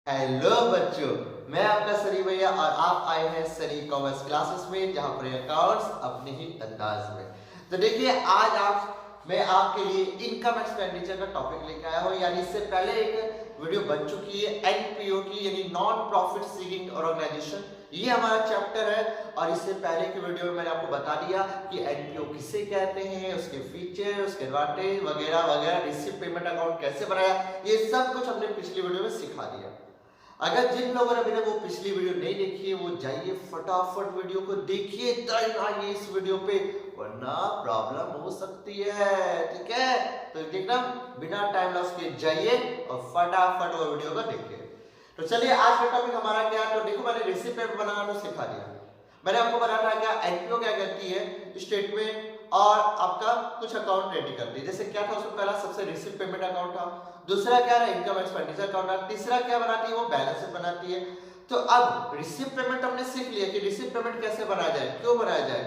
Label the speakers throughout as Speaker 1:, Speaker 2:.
Speaker 1: Hello बच्चों, मैं आपका सनी भैया और आप आए हैं सनी कॉमर्स क्लासेस में, जहां पर अकाउंट्स अपने ही अंदाज में। तो देखिए, आज आप मैं आपके लिए इनकम एक्सपेंडिचर का टॉपिक लेकर आया हूं। यानी इससे पहले एक वीडियो बन चुकी है एनपीओ की, यानी नॉन प्रॉफिट सीकिंग ऑर्गेनाइजेशन। ये हमारा चैप्टर है और इससे पहले की वीडियो में मैंने आपको बता दिया कि एनपीओ किसे कहते हैं, उसके फीचर, उसके एडवांटेज वगैरह वगैरह, रिसीव पेमेंट अकाउंट कैसे बनाया, ये सब कुछ हमने पिछली वीडियो में सिखा दिया। अगर जिन लोगों ने अभी तक वो पिछली वीडियो नहीं देखी है, वो जाइए फटाफट वीडियो को देखिए, देन आइए इस वीडियो पे, वरना प्रॉब्लम हो सकती है। ठीक है, तो देखना, बिना टाइम लॉस के जाइए और फटाफट वो वीडियो को देखिए। तो चलिए, आज का टॉपिक हमारा क्या है। तो देखो, मैंने रिसीप्ट पेमेंट बनाना तो सिखा दिया। मैंने आपको बताया था क्या एनपीओ क्या करती है, स्टेटमेंट और आपका कुछ अकाउंट रेडी करती है। जैसे क्या था उसमें, पहला सबसे रिसीप्ट पेमेंट अकाउंट था, दूसरा क्या है इनकम एक्सपेंडिचर अकाउंट है, तीसरा क्या बनाती है वो बैलेंस शीट बनाती है। तो अब रिसीप्ट पेमेंट हमने सीख लिया कि रिसीप्ट पेमेंट कैसे बनाया जाए, क्यों बनाया जाए।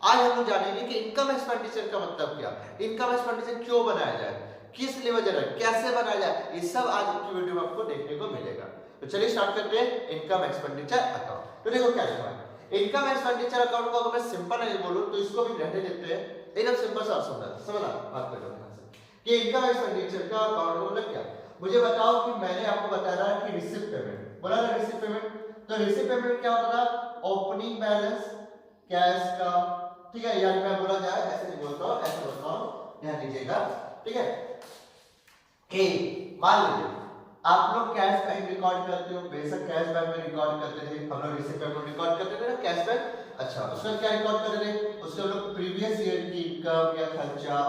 Speaker 1: आज हम जानेंगे कि इनकम एक्सपेंडिचर का मतलब क्या, इनकम एक्सपेंडिचर क्यों बनाया जाए, किस लिए वजह, कैसे बनाया जाए, ये सब आज की वीडियो में आपको देखने को मिलेगा। तो चलिए स्टार्ट करते हैं इनकम एक्सपेंडिचर अकाउंट। तो देखो क्या लिखा है, इनकम एक्सपेंडिचर अकाउंट को अगर मैं सिंपल नहीं बोलूं तो इसको भी रहने देते हैं, एकदम सिंपल सा समझना बात कर लो कि इनकम एक्सपेंडिचर का अकाउंट मतलब क्या। मुझे बताओ कि मैंने आपको बताया था कि रिसीप्ट पेमेंट बोला था, रिसीप्ट पेमेंट, तो रिसीप्ट पेमेंट क्या होता था, ओपनिंग बैलेंस कैश का। ठीक है, यानी मैं बोला जाए ऐसे नहीं बोलता हूं, ऐसे बोलता हूं, ध्यान दीजिएगा। ठीक है, मान लीजिए आप लोग कैश बैंक रिकॉर्ड करते हो, बेशक कैश बैंक में रिकॉर्ड करते थे, हम लोग रिसीप्ट पेमेंट रिकॉर्ड करते थे ना कैश बैंक। अच्छा, उसमें क्या रिकॉर्ड करते थे, उसके हम लोग प्रीवियस ईयर की इनकम या खर्चा,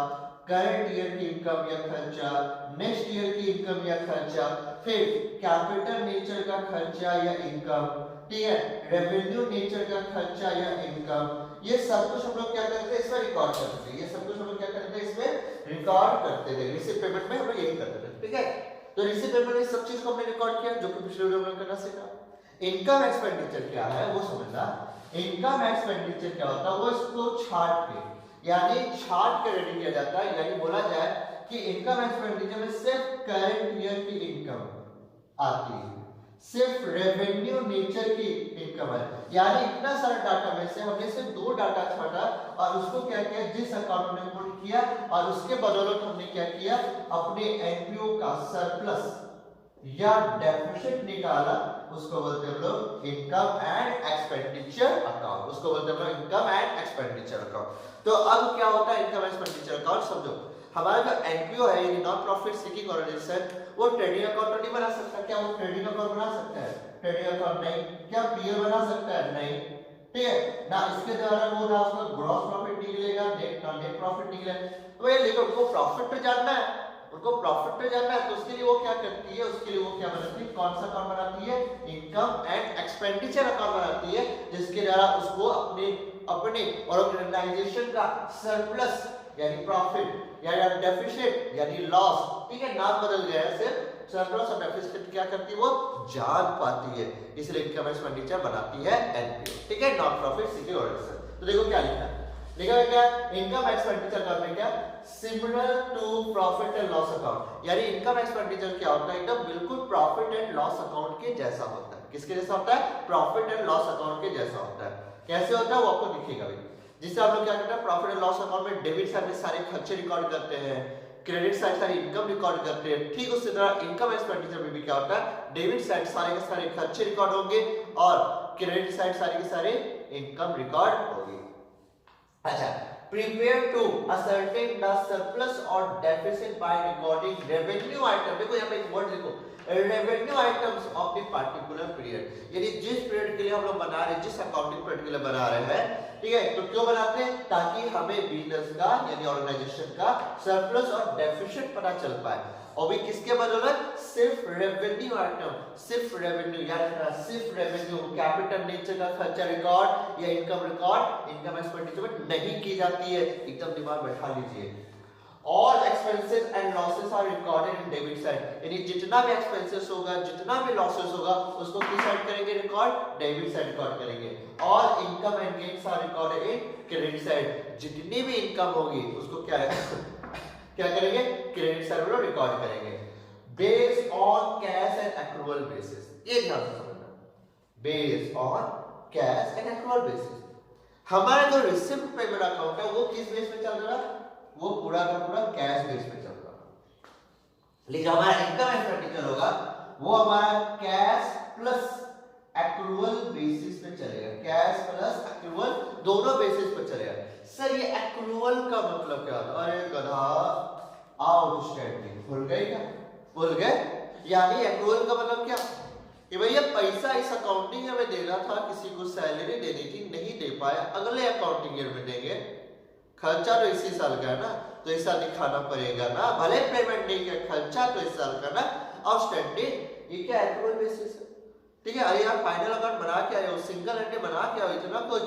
Speaker 1: करंट ईयर की इनकम या खर्चा, नेक्स्ट ईयर की इनकम या खर्चा, फिर कैपिटल नेचर का खर्चा या इनकम, ठीक है, रेवेन्यू नेचर का खर्चा या इनकम, ये सब कुछ हम लोग क्या करते थे इसमें रिकॉर्ड करते थे। ये सब कुछ हम लोग क्या करते थे इसमें रिकॉर्ड करते थे। रिसीप्ट पेमेंट में हम लोग यही करते थे। ठीक है, तो रिसीप्ट पेमेंट में सब चीज को हमने रिकॉर्ड किया, जो कि पिछले वीडियो में करना सीखा। इनकम एक्सपेंडिचर क्या है वो समझना। इनकम एक्सपेंडिचर क्या होता है, वो इसको छाट के, यानी छाट के रेडी किया जाता है। यानी बोला जाए कि इनकम एक्सपेंडिचर में सिर्फ करंट ईयर की इनकम आती है, सिर्फ रेवेन्यू नेचर की इनकम है। यानी इतना सारा डाटा में से हमने सिर्फ दो डाटा छाटा और उसको क्या किया, जिस अकाउंट में पुट किया और उसके बदौलत हमने क्या किया, अपने एनपीओ का सरप्लस या डेफिसिट निकाला, उसको बोलते हैं हम लोग इनकम एंड एक्सपेंडिचर अकाउंट, उसको बोलते हैं हम लोग इनकम एंड एक्सपेंडिचर अकाउंट। तो अब क्या होता है इनकम एक्सपेंडिचर अकाउंट, समझो। हमारा जो एनपीओ है यानी नॉन प्रॉफिट सीकिंग ऑर्गेनाइजेशन, वो ट्रेडिंग अकाउंट नहीं बना सकता। क्या वो ट्रेडिंग अकाउंट बना सकता है? ट्रेडिंग अकाउंट नहीं। क्या पीओ बना सकता है? नहीं। ठीक है ना, इसके द्वारा वो ना उसका ग्रॉस प्रॉफिट निकलेगा, नेट प्रॉफिट निकलेगा। तो ये लेकिन उनको प्रॉफिट तो जानना है, उनको प्रॉफिट पे जाना है, तो उसके लिए वो क्या करती है, उसके लिए वो क्या बनाती है, कौन सा अकाउंट बनाती है, इनकम एंड एक्सपेंडिचर अकाउंट बनाती है, जिसके द्वारा उसको अपने अपने ऑर्गेनाइजेशन का सरप्लस यानी प्रॉफिट या डेफिसिट यानी लॉस, ठीक है, नाम बदल गया है, सिर्फ सरप्लस और डेफिसिट क्या करती है वो जान पाती है, इसलिए इनकम एक्सपेंडिचर बनाती है एनपीओ। ठीक है, नॉन प्रॉफिट सीकिंग ऑर्गेनाइजेशन। तो देखो क्या लिखा है, लिखा है क्या, इनकम एक्सपेंडिचर अकाउंट में क्या, similar to profit and loss account. यानी इनकम एक्सपेंडिचर क्या होता है, एकदम बिल्कुल प्रॉफिट एंड लॉस अकाउंट के जैसा होता है। किसके जैसा होता है? प्रॉफिट एंड लॉस अकाउंट के जैसा होता है। कैसे होता है वो आपको दिखेगा भी। जिससे आप लोग क्या करते हैं, प्रॉफिट एंड लॉस अकाउंट में डेबिट साइड में सारे खर्चे रिकॉर्ड करते हैं, क्रेडिट साइड सारी इनकम रिकॉर्ड करते हैं। ठीक उसी तरह इनकम एक्सपेंडिचर में भी क्या होता है, डेबिट साइड सारे के सारे खर्चे रिकॉर्ड होंगे और क्रेडिट साइड सारे के सारे इनकम रिकॉर्ड होगी। अच्छा, prepare to ascertain the surplus or deficit by recording revenue item। देखो यहाँ पे एक वर्ड लिखो, revenue items of the particular period। यानी जिस पीरियड के लिए हम लोग बना रहे हैं, जिस अकाउंटिंग पीरियड के लिए बना रहे हैं, ठीक है, तो क्यों बनाते हैं, ताकि हमें बिजनेस का यानी ऑर्गेनाइजेशन का सरप्लस और डेफिसिट पता चल पाए। और भी किसके बदौलत, सिर्फ रेवेन्यू आइटम, सिर्फ रेवेन्यू यानी सिर्फ रेवेन्यू, कैपिटल नेचर का खर्चा रिकॉर्ड या इनकम रिकॉर्ड इनकम एक्सपेंडिचर में नहीं की जाती है। एकदम दिमाग बैठा लीजिए। All expenses and losses are recorded in debit side। यानी जितना भी एक्सपेंसेस होगा, जितना भी लॉसेस होगा, उसको किस साइड करेंगे रिकॉर्ड, डेबिट साइड रिकॉर्ड करेंगे। All income and gains are recorded in credit side। जितनी भी इनकम होगी उसको क्या क्या करेंगे, क्रेडिट साइड में रिकॉर्ड करेंगे। Based on cash and accrual basis, ये ध्यान से समझना, based on cash and accrual basis. हमारा जो रिसिप्ट पेमेंट अकाउंट है वो किस बेस पे चल रहा है, वो पूरा का पूरा कैश बेस पे चल रहा है। लेकिन हमारा इनकम एक्सपेंडिचर होगा वो हमारा कैश प्लस एक्रूवल बेसिस पे चलेगा, कैश प्लस एक्रूवल दोनों बेसिस पे चलेगा। सर ये एक्रूवल का मतलब क्या होता है? अरे गधा, आउटस्टैंडिंग भूल गए क्या? भूल गए? यानी एक्रूवल का मतलब क्या कि भैया पैसा इस अकाउंटिंग ईयर में देना था, किसी को सैलरी देनी थी, नहीं दे पाया, अगले अकाउंटिंग ईयर में देंगे। खर्चा तो इसी साल का है ना, तो इस साल दिखाना पड़ेगा ना, भले पेमेंट नहीं किया, खर्चा तो इस साल का ना, आउटस्टैंडिंग। ये क्या एक्रूवल बेसिस है, ठीक है। अरे यार फाइनल अकाउंट बना के आए हो, सिंगल एंट्री बना के आओ, इतना कुछ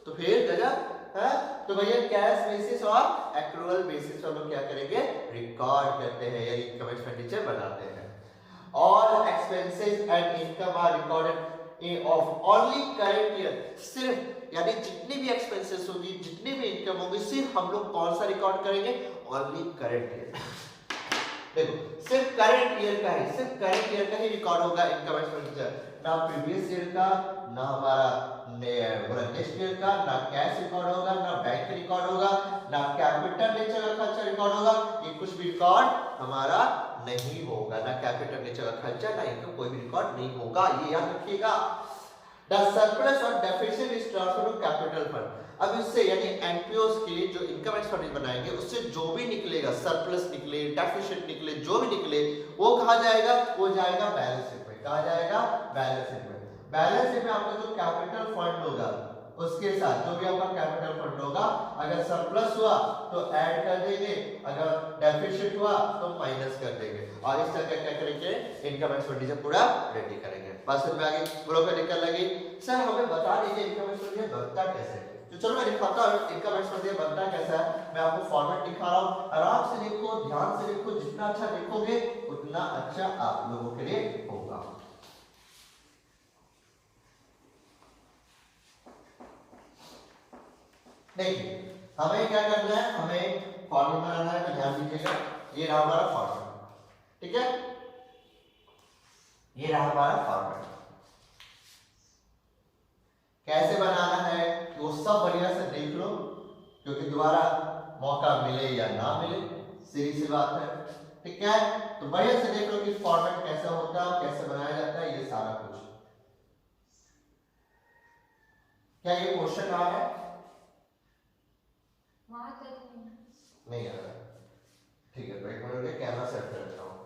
Speaker 1: तो फिर गजब है। तो भैया कैश बेसिस और एक्रूवल बेसिस पर हम लोग क्या करेंगे, रिकॉर्ड करते हैं, यानी इनकम एक्सपेंडिचर बनाते हैं। All expenses and income are recorded of only current year, सिर्फ यानी जितनी भी एक्सपेंसेस होगी, जितनी भी इनकम होगी, सिर्फ हम लोग कौन सा रिकॉर्ड करेंगे, ओनली करंट ईयर। देखो सिर्फ करंट ईयर का ही, सिर्फ करंट ईयर का ही रिकॉर्ड होगा इनकम एक्सपेंडिचर, ना प्रीवियस ईयर का, ना हमारा नेक्स्ट ईयर का, ना कैश रिकॉर्ड होगा, ना बैंक रिकॉर्ड होगा, ना कैपिटल नेचर का खर्चा रिकॉर्ड होगा, ये कुछ भी रिकॉर्ड हमारा नहीं होगा, ना कैपिटल नेचर का खर्चा, ना इनकम, कोई भी रिकॉर्ड नहीं होगा, ये याद रखिएगा। The surplus or deficit is transferred to capital fund। अब इससे यानी एनपीओस के लिए जो इनकम एक्सपेंडिचर बनाएंगे, उससे जो भी निकलेगा, सरप्लस निकले, डेफिसिट निकले, जो भी निकले, वो कहाँ जाएगा, वो जाएगा बैलेंस शीट में। कहाँ जाएगा, बैलेंस शीट में। बैलेंस शीट में आपका जो कैपिटल फंड होगा उसके साथ जो भी आपका कैपिटल फंड होगा, अगर सरप्लस हुआ तो ऐड कर देंगे, अगर डेफिसिट हुआ तो माइनस कर देंगे, और इस तरह क्या करेंगे, इनकम एक्सपेंडिचर पूरा रेडी करेंगे। बात समझ में आ गई? बोलो क्या दिक्कत लगी? सर हमें बता दीजिए इनकम एक्सपेंडिचर बनता कैसे। तो चलो मैं दिखाता हूँ इनकम एक्सपेंडिचर बनता कैसा है। मैं आपको फॉर्मेट दिखा रहा हूँ, आराम से देखो, ध्यान से देखो, जितना अच्छा देखोगे उतना अच्छा आप लोगों के लिए होगा। देखिए हमें क्या करना है, हमें फॉर्मेट बनाना है, तो ध्यान दीजिएगा, ये रहा हमारा फॉर्मेट, ठीक है, ये रहा हमारा फॉर्मेट। कैसे बनाना है वो सब बढ़िया से देख लो, क्योंकि दोबारा मौका मिले या ना मिले, सीधी सी बात है, ठीक है। तो बढ़िया से देख लो कि फॉर्मेट कैसा होता है, कैसे बनाया जाता है, ये सारा कुछ। क्या ये क्वेश्चन आ रहा है? नहीं आ रहा, ठीक है, तो एक मिनट कैमरा सेट कर लेता हूं।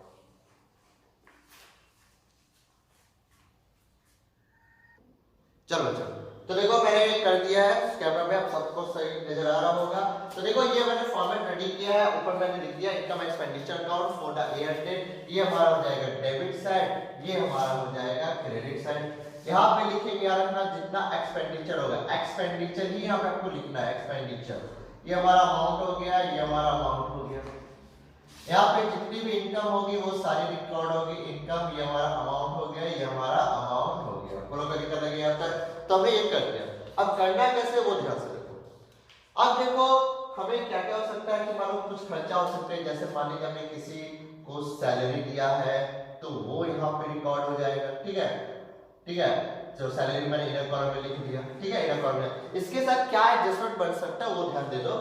Speaker 1: चलो चलो, तो देखो मैंने कर दिया है कैमरा में, आप सबको सही नजर आ रहा होगा। तो देखो ये मैंने फॉर्मेट रेडी किया है, ऊपर मैंने लिख दिया income expenditure account for the year date, ये हमारा हो जाएगा डेबिट साइड, ये हमारा हो जाएगा क्रेडिट साइड। यहाँ पे लिखेंगे, याद रखना जितना एक्सपेंडिचर होगा, एक्सपेंडिचर ही यहाँ पे आपको लिखना है, एक्सपेंडिचर, ये हमारा अमाउंट हो गया, ये हमारा अमाउंट हो गया। यहाँ पे जितनी भी इनकम होगी वो सारी रिकॉर्ड होगी, इनकम, ये हमारा अमाउंट हो गया, ये हमारा अमाउंट हो गया। बोलो क्या दिक्कत लगी यहाँ तक? तो हमें ये कर दिया। अब करना कैसे वो ध्यान से देखो। अब देखो हमें क्या क्या हो सकता है कि मानो कुछ खर्चा हो सकते हैं, जैसे मान लीजिए हमें किसी को सैलरी दिया है तो वो यहाँ पे रिकॉर्ड हो जाएगा, ठीक है, ठीक है, जो सैलरी मैंने इनर कॉलम में लिख दिया, ठीक है, इनर कॉलम में। इसके साथ क्या एडजस्टमेंट बन सकता है वो ध्यान दे दो।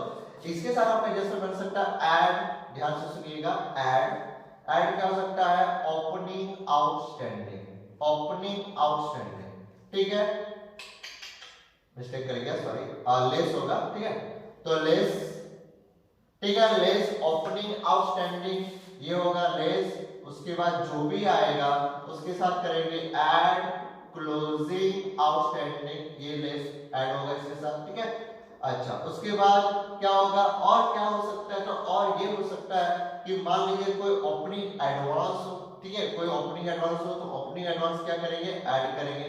Speaker 1: इसके साथ आपका एडजस्टमेंट बन सकता है ऐड, ध्यान से सुनिएगा, ऐड क्या हो सकता है, ओपनिंग आउटस्टैंडिंग, ओपनिंग आउटस्टैंडिंग, ठीक है, मिस्टेक कर गया, सॉरी, लेस होगा, ठीक है, तो लेस, ठीक है, लेस ओपनिंग आउटस्टैंडिंग, ये होगा लेस। उसके बाद जो भी आएगा उसके साथ करेंगे ऐड क्लोजिंग आउटस्टैंडिंग, ये लेस ऐड होगा इसके साथ, ठीक है। अच्छा, उसके बाद क्या होगा, और क्या हो सकता है, तो और ये हो सकता है कि मान लीजिए कोई ओपनिंग एडवांस हो, ठीक है, कोई ओपनिंग एडवांस हो, तो ओपनिंग एडवांस क्या करेंगे, ऐड करेंगे।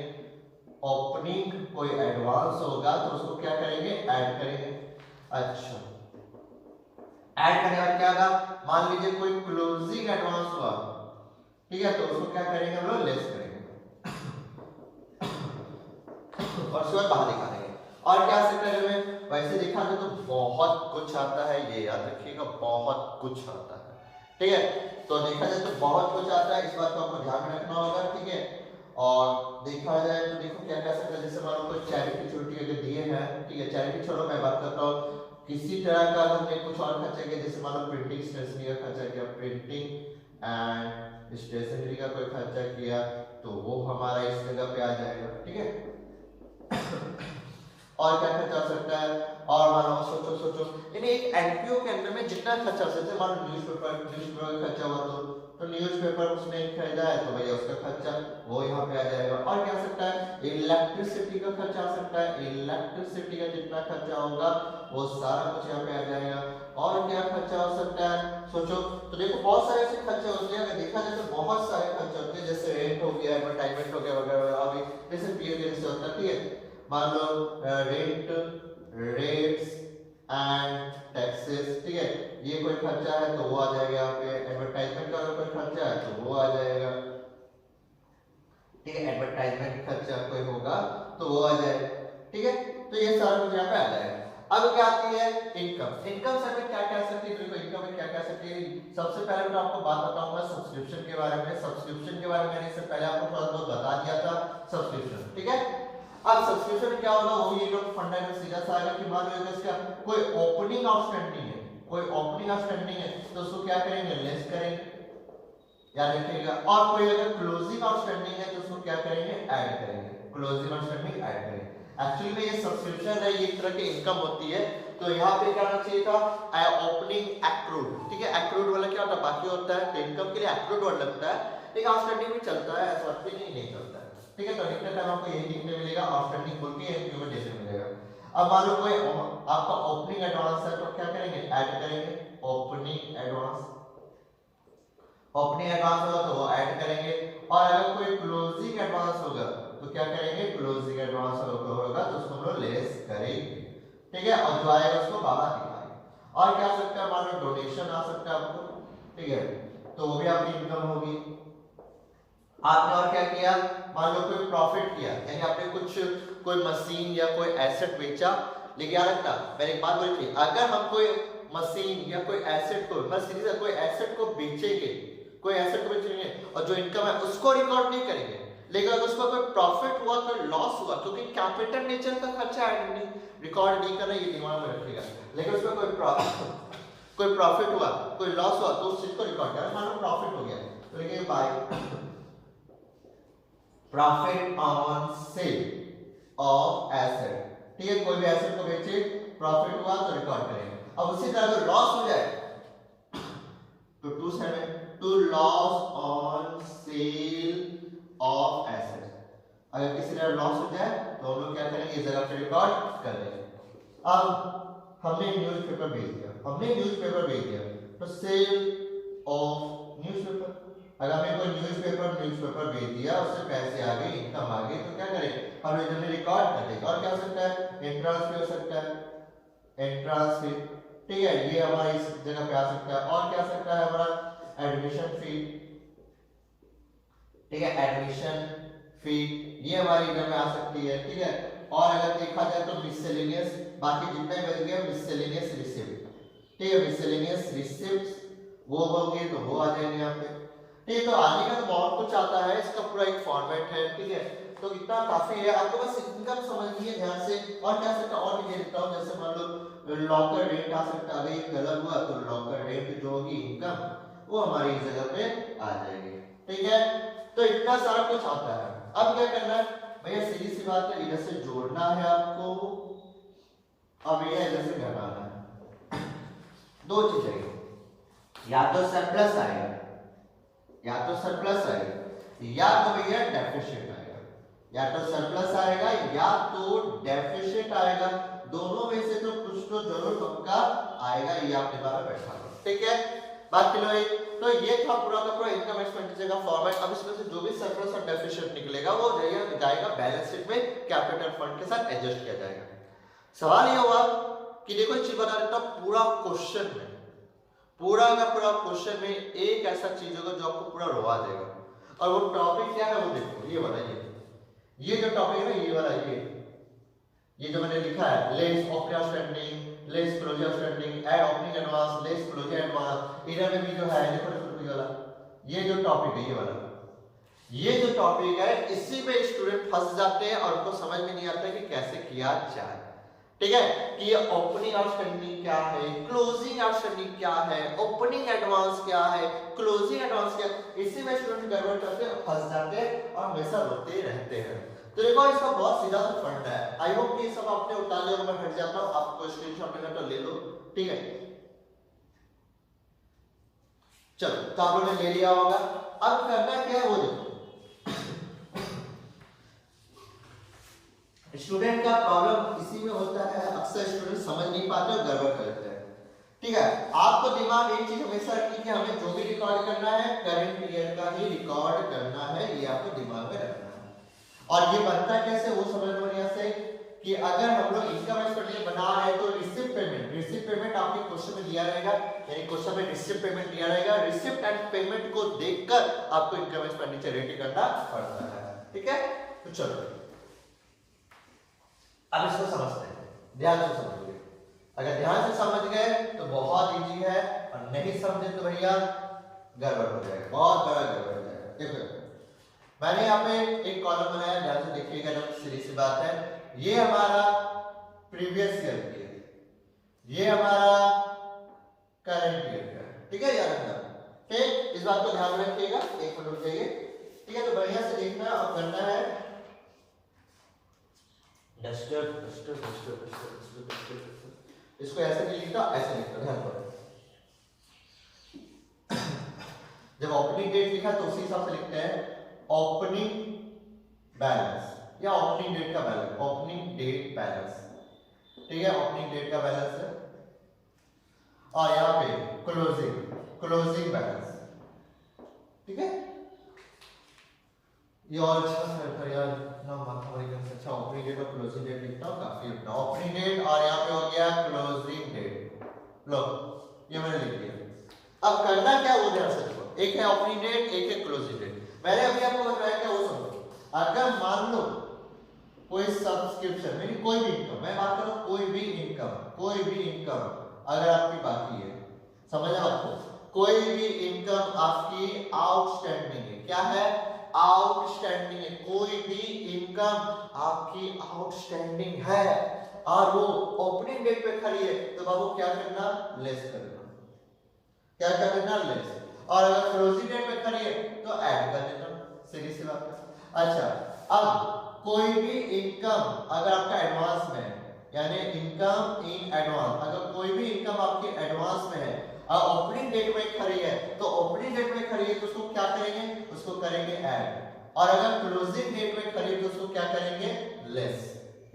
Speaker 1: ओपनिंग कोई एडवांस होगा तो उसको क्या करेंगे, ऐड करेंगे। अच्छा, ऐड करने बाद क्या होगा, मान लीजिए कोई क्लोजिंग एडवांस हुआ, ठीक है, तो उसको क्या करेंगे हम लोग, लेस करेंगे और उसके बाद बाहर निकालेंगे। और क्या सकते में वैसे देखा जाए तो बहुत कुछ आता है, ये याद रखिएगा, बहुत कुछ आता है, ठीक है। तो देखा जाए तो बहुत कुछ आता है, इस बात को आपको ध्यान में रखना होगा, ठीक है। और देखा जाए तो देखो क्या कह सकते हैं, जैसे मान लो कोई चैरिटी छोटी अगर दिए हैं, ठीक है, चैरिटी छोड़ो, मैं बात करता हूँ किसी तरह का हमने कुछ और खर्चा किया, जैसे मान लो प्रिंटिंग स्टेशनरी का खर्चा किया, प्रिंटिंग एंड स्टेशनरी का कोई खर्चा किया, तो वो हमारा इस जगह पे आ जाएगा, ठीक है। और क्या खर्चा हो सकता है, और मान लो सोचो यानी एक एनपीओ के अंदर में जितना खर्चा हो सकता है, मान लो न्यूज़पेपर का खर्चा हुआ तो न्यूज़पेपर उसने खरीदा है तो भैया उसका खर्चा वो यहाँ पे आ जाएगा। और क्या हो सकता है, इलेक्ट्रिसिटी का खर्चा आ सकता है, इलेक्ट्रिसिटी का जितना खर्चा होगा वो सारा कुछ यहाँ पे आ जाएगा। और क्या खर्चा हो सकता है, सोचो तो देखो बहुत सारे ऐसे खर्चे होते हैं, अगर देखा जाए तो बहुत सारे खर्चे होते हैं, जैसे रेंट हो गया, एडवर्टाइजमेंट हो गया वगैरह, अभी जैसे पीए से होता है, ठीक है। मान लो रेंट, रेट्स एंड टैक्सेस, ठीक है, ये कोई खर्चा है तो वो आ जाएगा यहाँ पे। एडवर्टाइजमेंट का कोई खर्चा है तो वो आ जाएगा, ठीक है, एडवर्टाइजमेंट खर्चा कोई होगा तो वो आ जाएगा, ठीक है। तो ये सारा कुछ यहाँ पे आ जाएगा। अब क्या आती है इनकम। इनकम सर में क्या कह सकते हैं, देखो इनकम में क्या कह सकते हैं, सबसे पहले मैं आपको बात बताऊंगा सब्सक्रिप्शन के बारे में। सब्सक्रिप्शन के बारे में मैंने इससे पहले आपको थोड़ा बहुत बता दिया था सब्सक्रिप्शन, ठीक है। अब सब्सक्रिप्शन क्या होगा, वो ये लोग फंडा में सीधा सा आएगा कि मान लो इसका कोई ओपनिंग आउटस्टैंडिंग है, कोई ओपनिंग आउटस्टैंडिंग है तो उसको क्या करेंगे, लेस करेंगे, याद रखिएगा। और कोई अगर क्लोजिंग आउटस्टैंडिंग है तो उसको क्या करेंगे, ऐड करेंगे, क्लोजिंग आउटस्टैंडिंग ऐड करेंगे। एक्चुअली में ये सब्सक्रिप्शन है, ये एक तरह की इनकम होती है। तो यहाँ पे क्या होना चाहिए था, ओपनिंग एक्रूड, ठीक है। एक्रूड वाला क्या होता है, बाकी होता है, तो इनकम के लिए एक्रूड वर्ड लगता है, लेकिन आउटस्टैंडिंग भी चलता है, ऐसा भी नहीं चलता है, ठीक है। तो लिखते टाइम आपको यही लिखने मिलेगा, आउटस्टैंडिंग बोल के एमक्यू में जैसे मिलेगा। अब मान लो कोई आपका ओपनिंग एडवांस है तो क्या करेंगे, ऐड करेंगे, ओपनिंग एडवांस, ओपनिंग एडवांस होगा तो वो ऐड करेंगे। और अगर कोई क्लोजिंग एडवांस होगा तो क्या करेंगे, क्लोजिंग एडवांस होगा तो उसको हम लोग लेस करेंगे, ठीक है, और जो आएगा उसको बाहर दिखाएंगे। और क्या सकता है, मान लो डोनेशन आ सकता है आपको, ठीक है, तो वो भी आपकी इनकम होगी। आपने और क्या किया, मान लो कोई प्रॉफिट किया, यानी आपने कुछ कोई मशीन या कोई एसेट बेचा, लेकिन याद रखना मैंने एक बात बोली थी, अगर हम कोई मशीन या कोई एसेट को, मैं सीरीज कोई एसेट को बेचेंगे, कोई एसेट को बेचेंगे और जो इनकम है उसको रिकॉर्ड नहीं करेंगे, लेकिन अगर उसका कोई प्रॉफिट हुआ, कोई लॉस हुआ, क्योंकि कैपिटल नेचर का खर्चा नहीं रिकॉर्ड नहीं करना, ये दिमाग में रखिएगा। लेकिन उसमें कोई प्रॉफिट हुआ, कोई लॉस हुआ तो उस चीज को रिकॉर्ड करना। मान लो प्रॉफिट हो गया तो लिखिए by profit on sale of asset, ठीक है, कोई भी एसेट को बेचे, प्रॉफिट हुआ तो रिकॉर्ड करेंगे। अब उसी तरह अगर लॉस हो जाए तो टू साइड में to loss on sale of asset, अगर किसी तरह लॉस हो जाए तो हम लोग क्या करेंगे, इस जगह पे रिकॉर्ड कर लेंगे। अब हमने न्यूज़पेपर भेज दिया तो सेल ऑफ न्यूज़पेपर, अगर हमें कोई न्यूज़पेपर भेज दिया, उससे पैसे आ गए, इनकम आ गई, तो क्या करें, हम इधर में रिकॉर्ड कर देंगे। और क्या हो सकता है, एंट्रांस फी हो सकता है, एंट्रांस फी, ठीक है, ये हमारा इस जगह पे आ सकता है। और क्या आ सकता है हमारा एडमिशन फी, ठीक है, एडमिशन फी ये हमारी इधर में आ सकती है, ठीक है। और अगर देखा जाए तो मिससेलेनियस, बाकी जितने बच गए मिससेलेनियस रिसिप्ट, ठीक है, मिससेलेनियस रिसिप्ट्स वो होंगे तो वो आ जाएंगे यहाँ पे, ठीक है। तो आगे का तो बहुत कुछ आता है, इसका पूरा एक फॉर्मेट है, ठीक है। तो इतना काफी है, आपको बस इनकम समझनी है ध्यान से। और क्या सकता और भी देता हूँ, जैसे मान लो लॉकर रेट आ सकता है, अगर ये गलत हुआ तो लॉकर रेट जो होगी इनकम वो हमारी इस जगह पे आ जाएगी, ठीक है। तो इतना सारा कुछ आता है। अब क्या करना है भैया, सीधी सी बात है, इधर से जोड़ना है आपको, अब ये इधर से घटाना है। दो चीजें, या तो सरप्लस आएगा, या तो सरप्लस आएगा, या तो भैया डेफिशिएंट आएगा, या तो सरप्लस आएगा या तो डेफिशिएंट आएगा, दोनों में से तो कुछ तो जरूर पक्का आएगा, ये आप दिमाग में बैठा लो, ठीक है। बात क्लियर। तो ये था पूरा का पूरा इनकम एक्सपेंडिचर का फॉर्मेट। अब इसमें से जो भी सरप्लस और डेफिशिएंट निकलेगा वो जाएगा बैलेंस शीट में, कैपिटल फंड के साथ एडजस्ट किया जाएगा। सवाल ये हुआ कि देखो एक चीज बता देता हूं, पूरा क्वेश्चन में, पूरा का पूरा क्वेश्चन में एक ऐसा चीज होगा जो आपको पूरा रोवा देगा, और वो टॉपिक क्या है वो देखो, ये वाला, ये जो टॉपिक है ना, ये वाला, ये जो मैंने लिखा है, less of outstanding, less closer standing, add opening advance, less closer advance. इधर में भी जो है देखो ये वाला, ये जो टॉपिक है, ये वाला, ये जो टॉपिक है, इसी में स्टूडेंट फंस जाते हैं और उनको समझ में नहीं आता कि कैसे किया जाए। ठीक है, कि ये ओपनिंग आउटस्टैंडिंग क्या है, क्लोजिंग आउटस्टैंडिंग क्या है, ओपनिंग एडवांस क्या है, क्लोजिंग एडवांस क्या है, इसी में स्टूडेंट गड़बड़ करते हैं, फंस जाते हैं और हमेशा रोते रहते हैं। तो देखो इसका बहुत सीधा सा फंडा है। आई होप कि सब आपने उतार लिया, मैं हट जाता हूं, आपको स्क्रीनशॉट लेना तो ले लो। ठीक है, चलो तो आप लोगों ने ले लिया होगा। अब करना क्या है वो देखो। स्टूडेंट का प्रॉब्लम इसी में होता है, अक्सर स्टूडेंट समझ नहीं पाते और गड़बड़ करते हैं। ठीक है, आपको दिमाग एक चीज हमेशा रखनी कि हमें जो भी रिकॉर्ड करना है करंट ईयर का ही रिकॉर्ड करना है, ये आपको दिमाग में रखना है। और ये बनता कैसे वो समझ लो यहाँ से कि अगर हम लोग इनकम एक्सपेंडिचर बना रहे हैं तो रिसिप्ट पेमेंट आपके क्वेश्चन में दिया रहेगा, यानी क्वेश्चन में रिसिप्ट पेमेंट दिया रहेगा, रिसिप्ट एंड पेमेंट को देखकर आपको इनकम एक्सपेंडिचर रेडी करना पड़ता है। ठीक है, तो चलो अब इसको समझते हैं, ध्यान से समझिए। अगर ध्यान से समझ गए तो बहुत इजी है, और नहीं समझे तो भैया गड़बड़ हो जाएगा, बहुत बड़ा गड़बड़ हो जाएगा। देखो मैंने यहाँ पे एक कॉलम बनाया, ध्यान से देखिएगा, एकदम सीधी सी बात है। ये हमारा प्रीवियस ईयर की है, ये हमारा करंट ईयर का है। ठीक है यार, ठीक, इस बात को ध्यान में रखिएगा। एक मिनट चाहिए। ठीक है, तो बढ़िया से देखना और करना है। Duster duster duster duster duster duster, इसको ऐसे नहीं लिखता, ऐसे लिखता, ध्यान करो। जब ओपनिंग डेट लिखा तो उसी हिसाब से लिखते हैं ओपनिंग बैलेंस या ओपनिंग डेट का बैलेंस, ओपनिंग डेट बैलेंस। ठीक है, ओपनिंग डेट का बैलेंस है, और यहाँ पे क्लोजिंग बैलेंस। ठीक है, ये और अच्छा है यार ना, माथा वाली करके अच्छा ओपनिंग डेट और क्लोजिंग डेट लिखता हूँ, काफी अपना ओपनिंग डेट और यहाँ पे हो गया क्लोजिंग डेट। लो ये मैंने लिख दिया। अब करना क्या वो ध्यान से देखो, एक है ओपनिंग डेट, एक है क्लोजिंग डेट। मैंने अभी आपको बताया क्या वो समझो। अगर मान लो कोई सब्सक्रिप्शन यानी कोई भी इनकम, मैं बात करूँ कोई भी इनकम अगर आपकी बाकी है, समझा आपको, कोई भी इनकम आपकी आउटस्टैंडिंग है। क्या है? आउटस्टैंडिंग है। कोई भी इनकम आपकी आउटस्टैंडिंग है और वो ओपनिंग डेट पे खड़ी है, तो बाबू क्या करना? लेस करना। क्या करना? लेस। और अगर क्लोजिंग डेट पे खड़ी है तो ऐड कर देना, सीधी सी बात है। अच्छा, अब कोई भी इनकम अगर आपका एडवांस में है, यानी इनकम इन एडवांस, अगर कोई भी इनकम आपकी एडवांस में है और ओपनिंग डेट में खड़ी है, तो ओपनिंग डेट में खड़ी है तो उसको क्या करेंगे? उसको करेंगे ऐड। और अगर क्लोजिंग डेट में खड़ी है तो उसको क्या करेंगे? लेस।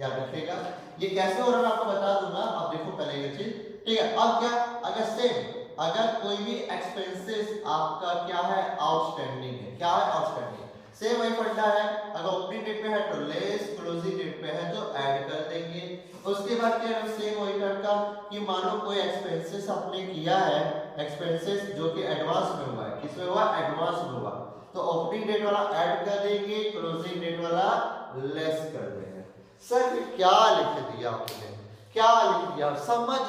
Speaker 1: याद रखिएगा, ये कैसे हो रहा है आपको बता दूंगा, आप देखो पहले ये चीज। ठीक है, अब क्या, अगर सेम अगर कोई भी एक्सपेंसेस आपका क्या है? आउटस्टैंडिंग है। क्या है? आउटस्टैंडिंग। सेम वही फंडा है, अगर ओपनिंग डेट पे है तो लेस, क्लोजिंग डेट पे है तो ऐड कर देंगे। उसके बाद क्या है? सेम वही करता कि मानो कोई एक्सपेंसेस आपने किया है, एक्सपेंसेस जो कि एडवांस में हुआ है, किसमें हुआ? एडवांस में हुआ, तो ओपनिंग डेट वाला ऐड कर देंगे, क्लोजिंग डेट वाला लेस कर देंगे। सर क्या लिख दिया आपने, क्या लिख दिया, समझ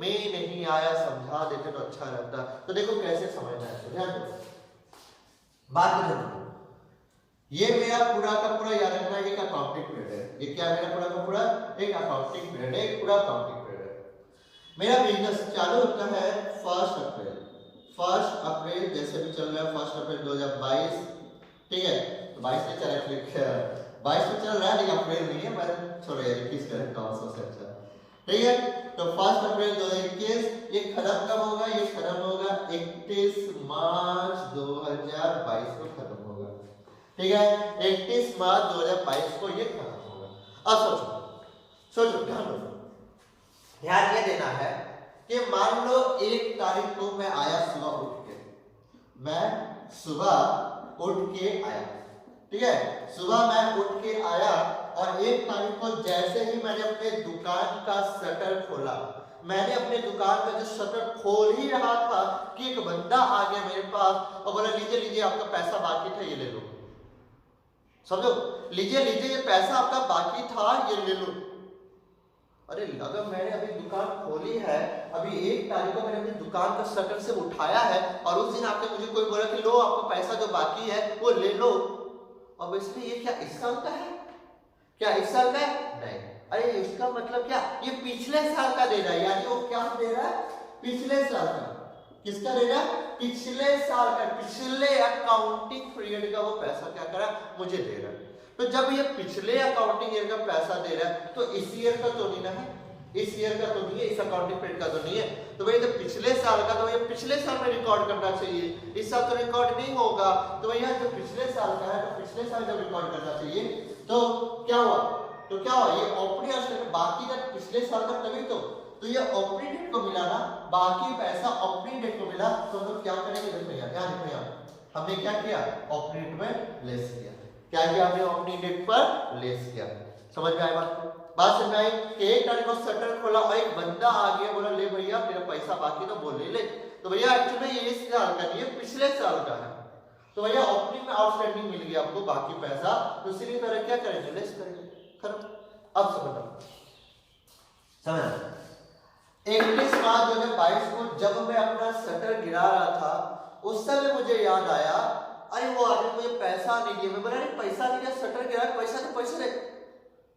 Speaker 1: में नहीं आया, समझा देते तो अच्छा रहता। तो देखो कैसे समझना है, ध्यान दो, बात देखो। ये मेरा पूरा का पूरा याद रखना, एक अकाउंटिंग पीरियड है। ये क्या मेरा पूरा का पूरा? एक अकाउंटिंग पीरियड है, एक पूरा अकाउंटिंग पीरियड है। मेरा बिजनेस चालू होता है 1 अप्रैल। 1 अप्रैल जैसे भी चल रहा है, 1 अप्रैल 2022। ठीक है, तो 22 में चल रहा है, 22 में चल रहा है, लेकिन अप्रैल नहीं है, पर छोड़ो यार, 21 करें तो सबसे अच्छा। ठीक है, तो 1 अप्रैल 2021 ये खत्म कब होगा? ये खत्म होगा 31 मार्च 2022 को खत्म होगा। ठीक है, 31 मार्च 2022 को ये खत्म होगा। अब सोचो ध्यान ये देना है कि मान लो 1 तारीख को मैं आया सुबह उठ के, मैं सुबह उठ के आया। ठीक है, सुबह मैं उठ के आया और 1 तारीख को जैसे ही मैंने अपने दुकान का शटर खोला, मैंने अपने दुकान का जो शटर खोल ही रहा था कि एक बंदा आ गया मेरे पास और बोला लीजिए लीजिए आपका पैसा बाकी था, ये ले लो। समझो, लीजिए लीजिए ये पैसा आपका बाकी था, ये ले लो। अरे अगर मैंने अभी दुकान खोली है, अभी 1 तारीख को मैंने अपनी दुकान का शटर से उठाया है और उस दिन आके मुझे कोई बोला कि लो आपका पैसा जो बाकी है वो ले लो, अब इसमें ये क्या इस साल का है? क्या इस साल का है? नहीं। अरे इसका मतलब क्या, ये पिछले साल का दे रहा है, यानी वो क्या दे रहा है? पिछले साल का। किसका दे रहा है? पिछले साल का, पिछले अकाउंटिंग पीरियड का वो पैसा क्या कर रहा है? मुझे दे रहा है। तो जब ये पिछले अकाउंटिंग ईयर का पैसा दे रहा है तो इस ईयर का तो नहीं ना है, इस ईयर का तो नहीं है, इस अकाउंटिंग पीरियड का तो नहीं है। तो भाई जब पिछले साल का तो ये पिछले साल में रिकॉर्ड करना चाहिए, इस साल तो रिकॉर्ड नहीं होगा। तो भैया जो पिछले साल का है तो पिछले साल जब रिकॉर्ड करना चाहिए तो क्या हुआ? तो क्या हुआ? ये ऑपरेटिंग स्टेटमेंट बाकी का पिछले साल का, तभी तो ये ऑपरेटिंग डेट को मिला ना, बाकी पैसा ऑपरेटिंग डेट को मिला। तो हम लोग क्या करेंगे? देखो यहाँ हमने क्या किया? ऑपरेटिंग में लेस किया। क्या किया हमने? ऑपरेटिंग डेट पर लेस किया। समझ में आया बात समझ में आई कि 1 तारीख को शटर खोला और एक बंदा आ गया, बोला ले भैया मेरा पैसा बाकी तो बोल ले। तो भैया एक्चुअली ये इस साल का नहीं है, पिछले साल का है। तो भैया ओपनिंग में आउटस्टैंडिंग मिल गया आपको बाकी पैसा, तो इसी तरह क्या करेंगे? लेस करेंगे। खत्म। अब समझना 31 मार्च 2022 को जब मैं अपना शटर गिरा रहा था, उस समय मुझे याद आया अरे वो आदमी मुझे पैसा नहीं दिया। मैं बोला अरे पैसा नहीं दिया, शटर गिरा, पैसा तो पैसे दे।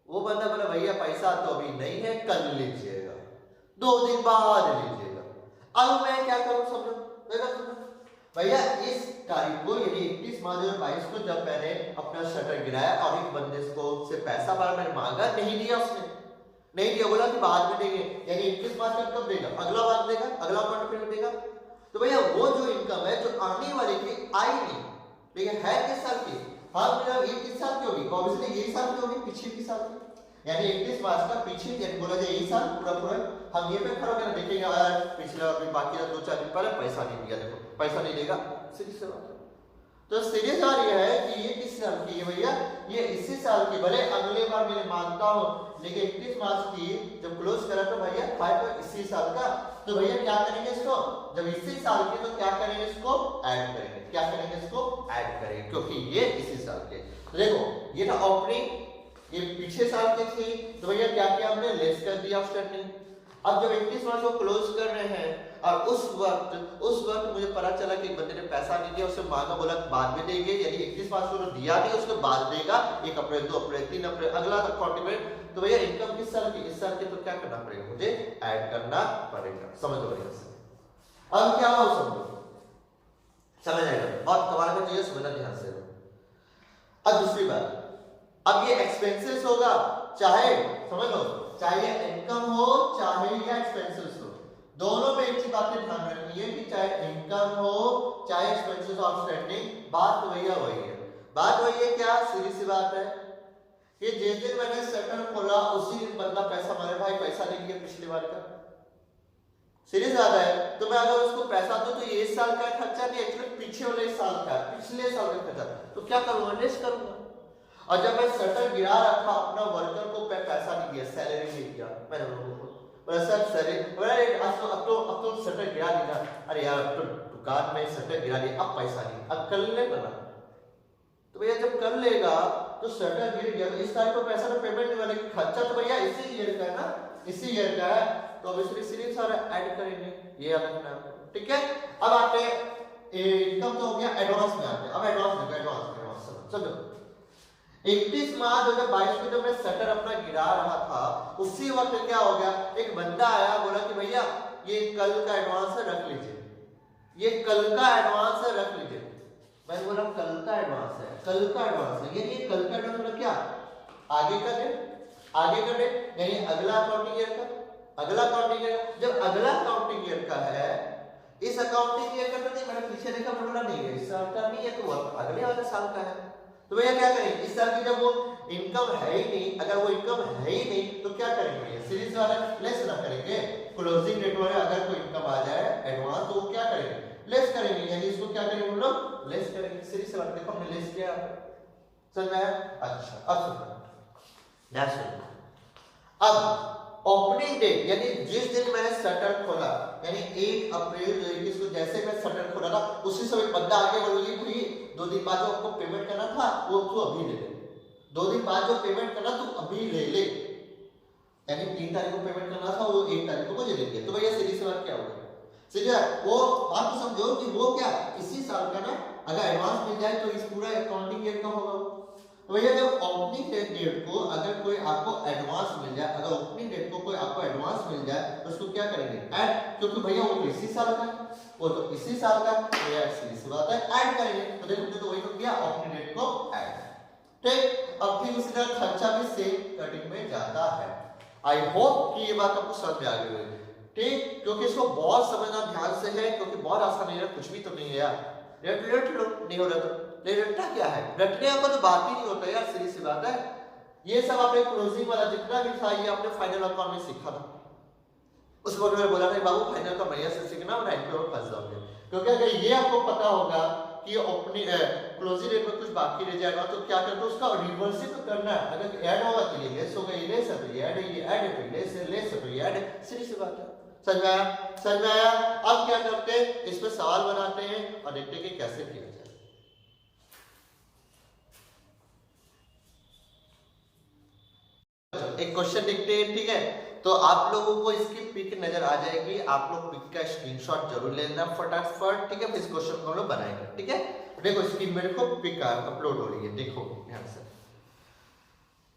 Speaker 1: वो बंदा बोला भैया पैसा तो अभी नहीं है, कल लीजिएगा, 2 दिन बाद लीजिएगा। अब मैं क्या करूं? समझो भैया इस तारीख को यानी 31 मार्च 2022 को जब मैंने अपना शटर गिराया और एक बंदे को से पैसा मैंने मांगा, नहीं दिया, उसने नहीं दिया, बोला कि बाद में देंगे। यानी 31 मार्च का कब देगा? अगला बार देगा, अगला क्वार्टर पेमेंट देगा। तो भैया वो जो इनकम है जो आने वाली थी आई नहीं, लेकिन है किस साल की? हाँ मतलब ये किस साल की होगी? ऑब्वियसली ये साल की होगी, पिछले साल की। यानी 31 मार्च का पीछे यानी बोला जाए यही साल पूरा हम ये पे खड़ा होकर देखेंगे यार पिछला अभी बाकी 2-4 दिन पहले पैसा नहीं दिया, देखो पैसा नहीं देगा, सीधी सी बात है। तो सीरियस बात ये है कि ये किस साल की है भैया? ये इसी साल की। भले अगले बार मैं मानता हूँ, लेकिन 31 मार्च की जब क्लोज करा तो भैया था तो इसी साल का। तो भैया क्या करेंगे इसको? जब इसी साल की तो क्या करेंगे? इसको ऐड करेंगे। क्या करेंगे? इसको ऐड करेंगे, क्योंकि ये इसी साल के। तो देखो ये था ओपनिंग, ये पीछे साल की थी, तो भैया क्या किया हमने? लेस कर दिया आउटस्टैंडिंग। अब जब 31 मार्च को क्लोज कर रहे हैं और उस वक्त मुझे पता चला कि बंदे ने पैसा नहीं दिया, उससे मांगा, बोला बाद में देंगे, यानी 31 मार्च को दिया नहीं, उसके बाद देगा 1 अप्रैल 2 अप्रैल 3 अप्रैल अगला तक 40। तो भैया इनकम किस साल की? इस साल की। तो क्या करना पड़ेगा? मुझे ऐड करना पड़ेगा। समझ लो बढ़िया से। अब क्या हो समझ आएगा और कमाल का चीज समझना ध्यान से। अब दूसरी बात, अब ये एक्सपेंसेस होगा, चाहे समझ लो चाहे इनकम हो चाहे या एक्सपेंसेस हो, दोनों में एक चीज बातें ध्यान रखनी है कि चाहे इनकम हो चाहे एक्सपेंसेस आउटस्टैंडिंग, बात भैया वही है। बात वही है क्या? सीधी सी बात है कि जिस दिन मैंने शटर खोला उसी दिन बंदा पैसा मांगे, भाई पैसा नहीं दिया पिछली बार का। सीरीज ज्यादा है तो मैं अगर उसको पैसा दूं तो ये इस साल का खर्चा नहीं, एक्चुअली पीछे वाले साल का, पिछले साल का खर्चा। तो क्या करूंगा? लेस करूंगा। और जब मैं शटर गिरा रखा अपना वर्कर को पैसा नहीं दिया, सैलरी नहीं दिया, मैंने बोला सर सैलरी, अब तो शटर गिरा दिया, अरे यार अब तो दुकान में शटर गिरा दिया, अब पैसा नहीं, अब कल ले बना। तो भैया जब कर लेगा तो शटर गिर गया, तो इस तारीख को पैसा तो पेमेंट नहीं वाले, खर्चा तो भैया इसी ईयर का है ना, इसी ईयर का है, तो ऑब्वियसली सीरीज सारा ऐड करेंगे, ये अलग है आपको। ठीक है, अब आते हैं इनकम तो हो गया, एडवांस में आते हैं। अब एडवांस देखो, एडवांस समझो 31 मार्च 2022 को जब मैं शटर अपना गिरा रहा था उसी वक्त क्या हो गया, एक बंदा आया, बोला कि भैया ये कल का एडवांस है रख लीजिए, ये कल का एडवांस है रख लीजिए। मैंने बोला कल का एडवांस है, कल का एडवांस है, ये कल का एडवांस मतलब क्या? आगे का डेट, आगे का डेट यानी अगला अकाउंटिंग ईयर का, अगला अकाउंटिंग ईयर। जब अगला अकाउंटिंग ईयर का है, इस अकाउंटिंग ईयर का तो नहीं, मैंने पीछे देखा बोला नहीं है, इस साल का नहीं है तो अगले वाले साल का है। तो भैया क्या करेंगे? इस साल की जब वो इनकम है ही नहीं, अगर वो इनकम है ही नहीं तो क्या करेंगे? सीरीज वाला लेस ना करेंगे, क्लोजिंग डेट वाले अगर कोई इनकम आ जाए एडवांस तो वो क्या करेंगे? लेस करेंगे, यानी इसको क्या करेंगे हम लोग? लेस करेंगे। सीरीज वाला देखो हमने लेस किया, समझ में आया? अच्छा अब सुनो, अब ओपनिंग डेट यानी जिस दिन मैंने शटर खोला, यानी 1 अप्रैल 2021 को जैसे मैं शटर खोला था उसी समय बंदा आके बोलेगी भाई 2 दिन बाद जो आपको पेमेंट करना था वो तू अभी ले ले, 2 दिन बाद जो पेमेंट करना तू अभी ले ले। यानी 3 तारीख को पेमेंट करना था, वो 1 तारीख को मुझे दे दिया, तो भैया सीधी सी बात क्या होगा, सीधी बात वो बात तो समझो कि वो क्या इसी साल का ना अगर एडवांस मिल जाए तो इस पूरा अकाउंटिंग ईयर का होगा। तो भैया जब ओपनिंग डेट को अगर कोई आपको एडवांस मिल जाए, अगर ओपनिंग डेट को कोई आपको एडवांस मिल जाए तो उसको क्या करेंगे ऐड, क्योंकि भैया वो तो इसी साल का है, वो तो इसी साल का तो यार सीधी सी बात है ऐड करेंगे। तो देखो तो वही तो किया ओपनिंग डेट को ऐड, ठीक। अब ठीक उसी तरह खर्चा भी सेम कटिंग में जाता है। आई होप कि ये बात आपको समझ में आ गई होगी, ठीक, क्योंकि इसको बहुत समझना ध्यान से है, क्योंकि बहुत आसान है, कुछ भी तो नहीं है यार, रट लो नहीं हो रहा तो रटना क्या है, रटने का तो बात ही नहीं होता यार, सीधी सी बात है। ये सब आपने क्लोजिंग वाला जितना भी था ये आपने फाइनल अकाउंट में सीखा था, उस वक्त मैंने बोला नहीं बाबू फाइनल का बढ़िया से सीखना, रैंक पे और फंस जाओगे, क्योंकि अगर ये आपको पता होगा कि ओपनिंग क्लोजिंग रेट में कुछ बाकी रह जाएगा तो क्या करते हो उसका रिवर्स ही तो करना है, अगर ऐड होगा तो ये लेस होगा, ये लेस है तो ये ऐड है, ये ऐड है तो लेस है, लेस है तो ये ऐड है, सीधी सी बात है। समझ में आया, समझ में आया। अब क्या करते हैं इस पे सवाल बनाते हैं और देखते हैं कि कैसे किया जाए। एक क्वेश्चन देखते हैं, ठीक है, तो आप लोगों को इसकी पिक नजर आ जाएगी, आप लोग पिक का स्क्रीनशॉट जरूर लेना फटाफट, ठीक है, फिर इस क्वेश्चन को हम लोग बनाएंगे, ठीक है। देखो स्क्रीन में देखो पिक अपलोड हो रही है, देखो ध्यान से।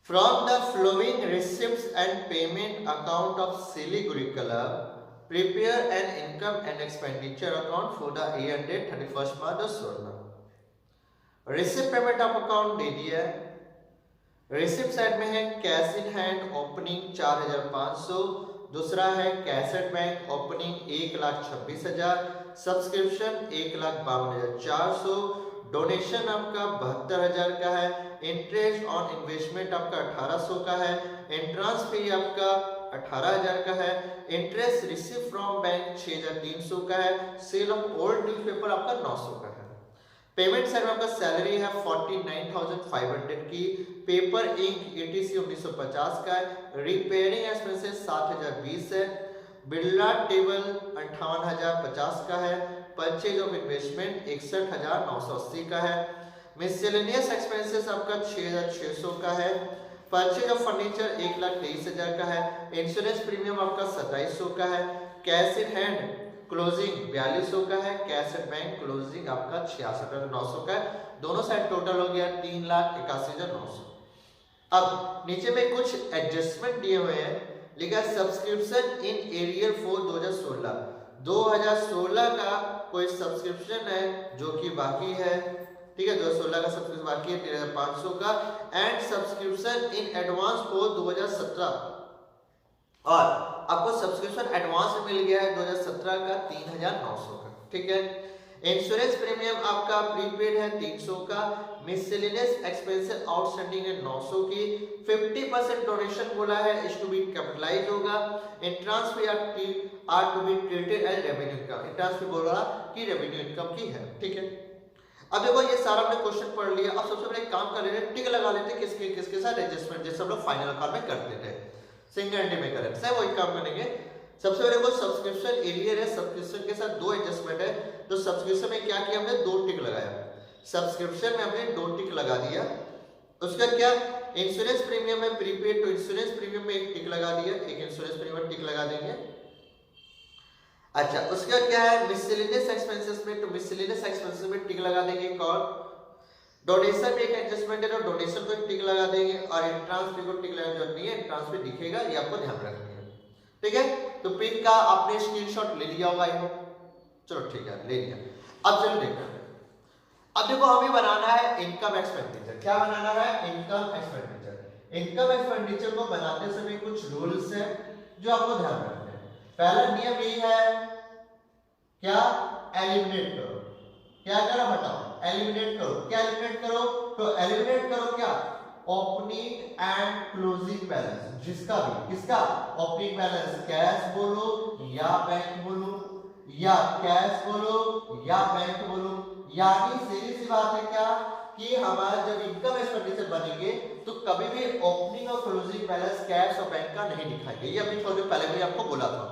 Speaker 1: From the flowing receipts and payment account of Siliguri club prepare an income and expenditure account for the year ended 31 March 2016। Receipt payment of account दे दिया है, रिसिप्ट साइड में है कैश इन हैंड ओपनिंग 4500, दूसरा है cash at bank opening 1,26,000, subscription 1,52,400, donation आपका 72,000 का है, इंटरेस्ट ऑन इन्वेस्टमेंट आपका 1,800 का है, एंट्रेंस फी आपका 18,000 का है, इंटरेस्ट रिसीव फ्रॉम बैंक 6,300 का है, सेल ऑफ ओल्ड न्यूज़पेपर आपका 900 का है। पेमेंट साइड में आपका सैलरी है 49,500 की, पेपर इंक ETC 1950 का है, रिपेयरिंग एक्सपेंसेस 7,020 है, बिरला टेबल 58,050 का है, परचेज ऑफ इन्वेस्टमेंट 61,980 का है, मिसलेनियस एक्सपेंसेस आपका 6,600 का है, परचेज ऑफ फर्नीचर 1,23,000 का है, इंश्योरेंस प्रीमियम आपका 2,700 का है, कैश इन हैंड क्लोजिंग 4200 का है, कैश एट बैंक क्लोजिंग आपका 66,900 का है, दोनों साइड टोटल हो गया 3,81,900। अब नीचे में कुछ एडजस्टमेंट दिए हुए हैं, लिखा सब्सक्रिप्शन इन एरियर फॉर 2016 का कोई सब्सक्रिप्शन है जो कि बाकी है, ठीक है, 2016 का सब्सक्रिप्शन बाकी है 13,500 का, and subscription in advance for 2017, और आपको सब्सक्रिप्शन एडवांस में मिल गया है 2017 का 3,900 का, ठीक है। इंश्योरेंस प्रीमियम आपका प्रीपेड है 300 का, मिसलेनियस एक्सपेंसेस आउटस्टैंडिंग है 900 की, 50% डोनेशन बोला है इज टू बी कैपिटलाइज होगा, entrance fee are to be treated as revenue income, entrance fee बोल रहा कि रेवेन्यू इनकम की है, ठीक है। अब देखो ये सारा हमने क्वेश्चन पढ़ लिया, अब सबसे पहले एक काम कर लेते हैं, टिक लगा लेते हैं किसके किसके साथ एडजस्टमेंट, जैसे हम लोग फाइनल अकाउंट में करते थे सिंगल डे में करें, सब वही काम करेंगे। सबसे पहले वो सब्सक्रिप्शन एरियर है, सब्सक्रिप्शन के साथ दो एडजस्टमेंट है, तो सब्सक्रिप्शन में क्या किया हमने 2 टिक लगाया, सब्सक्रिप्शन में हमने 2 टिक लगा दिया। उसका क्या इंश्योरेंस प्रीमियम है प्रीपेड, तो इंश्योरेंस प्रीमियम में 1 टिक लगा दिया, एक इंश्योरेंस प्रीमियम टिक लगा देंगे। अच्छा उसका क्या है मिसलेनियस एक्सपेंसेस में, तो मिसलेनियस एक्सपेंसेस में टिक लगा देंगे एक और, डोनेशन में एक एडजस्टमेंट है तो डोनेशन को टिक लगा देंगे, और एंट्रेंस फी को टिक लगाने की जरूरत नहीं है, एंट्रेंस फी दिखेगा, ये आपको ध्यान रखना है, ठीक है। तो पिक का आपने स्क्रीनशॉट ले लिया होगा, चलो ठीक है ले लिया। अब चलो देखते हैं, अब देखो हमें बनाना है इनकम एक्सपेंडिचर, क्या बनाना है इनकम एक्सपेंडिचर। इनकम एक्सपेंडिचर को बनाते समय कुछ रूल्स है जो आपको ध्यान रखना है। पहला नियम यही है क्या एलिमिनेट करो, क्या करो हटाओ, एलिमिनेट करो, क्या एलिमिनेट करो, तो एलिमिनेट करो क्या ओपनिंग एंड क्लोजिंग बैलेंस, जिसका भी किसका ओपनिंग बैलेंस कैश बोलो या बैंक बोलो, या कैश बोलो या बैंक बोलो, यानी सीधी सी बात है क्या कि हमारा जब इनकम एक्सपेंडिचर बनेंगे तो कभी भी ओपनिंग और क्लोजिंग बैलेंस कैश और बैंक का नहीं दिखाएंगे, ये अभी थोड़ी पहले भी आपको बोला था,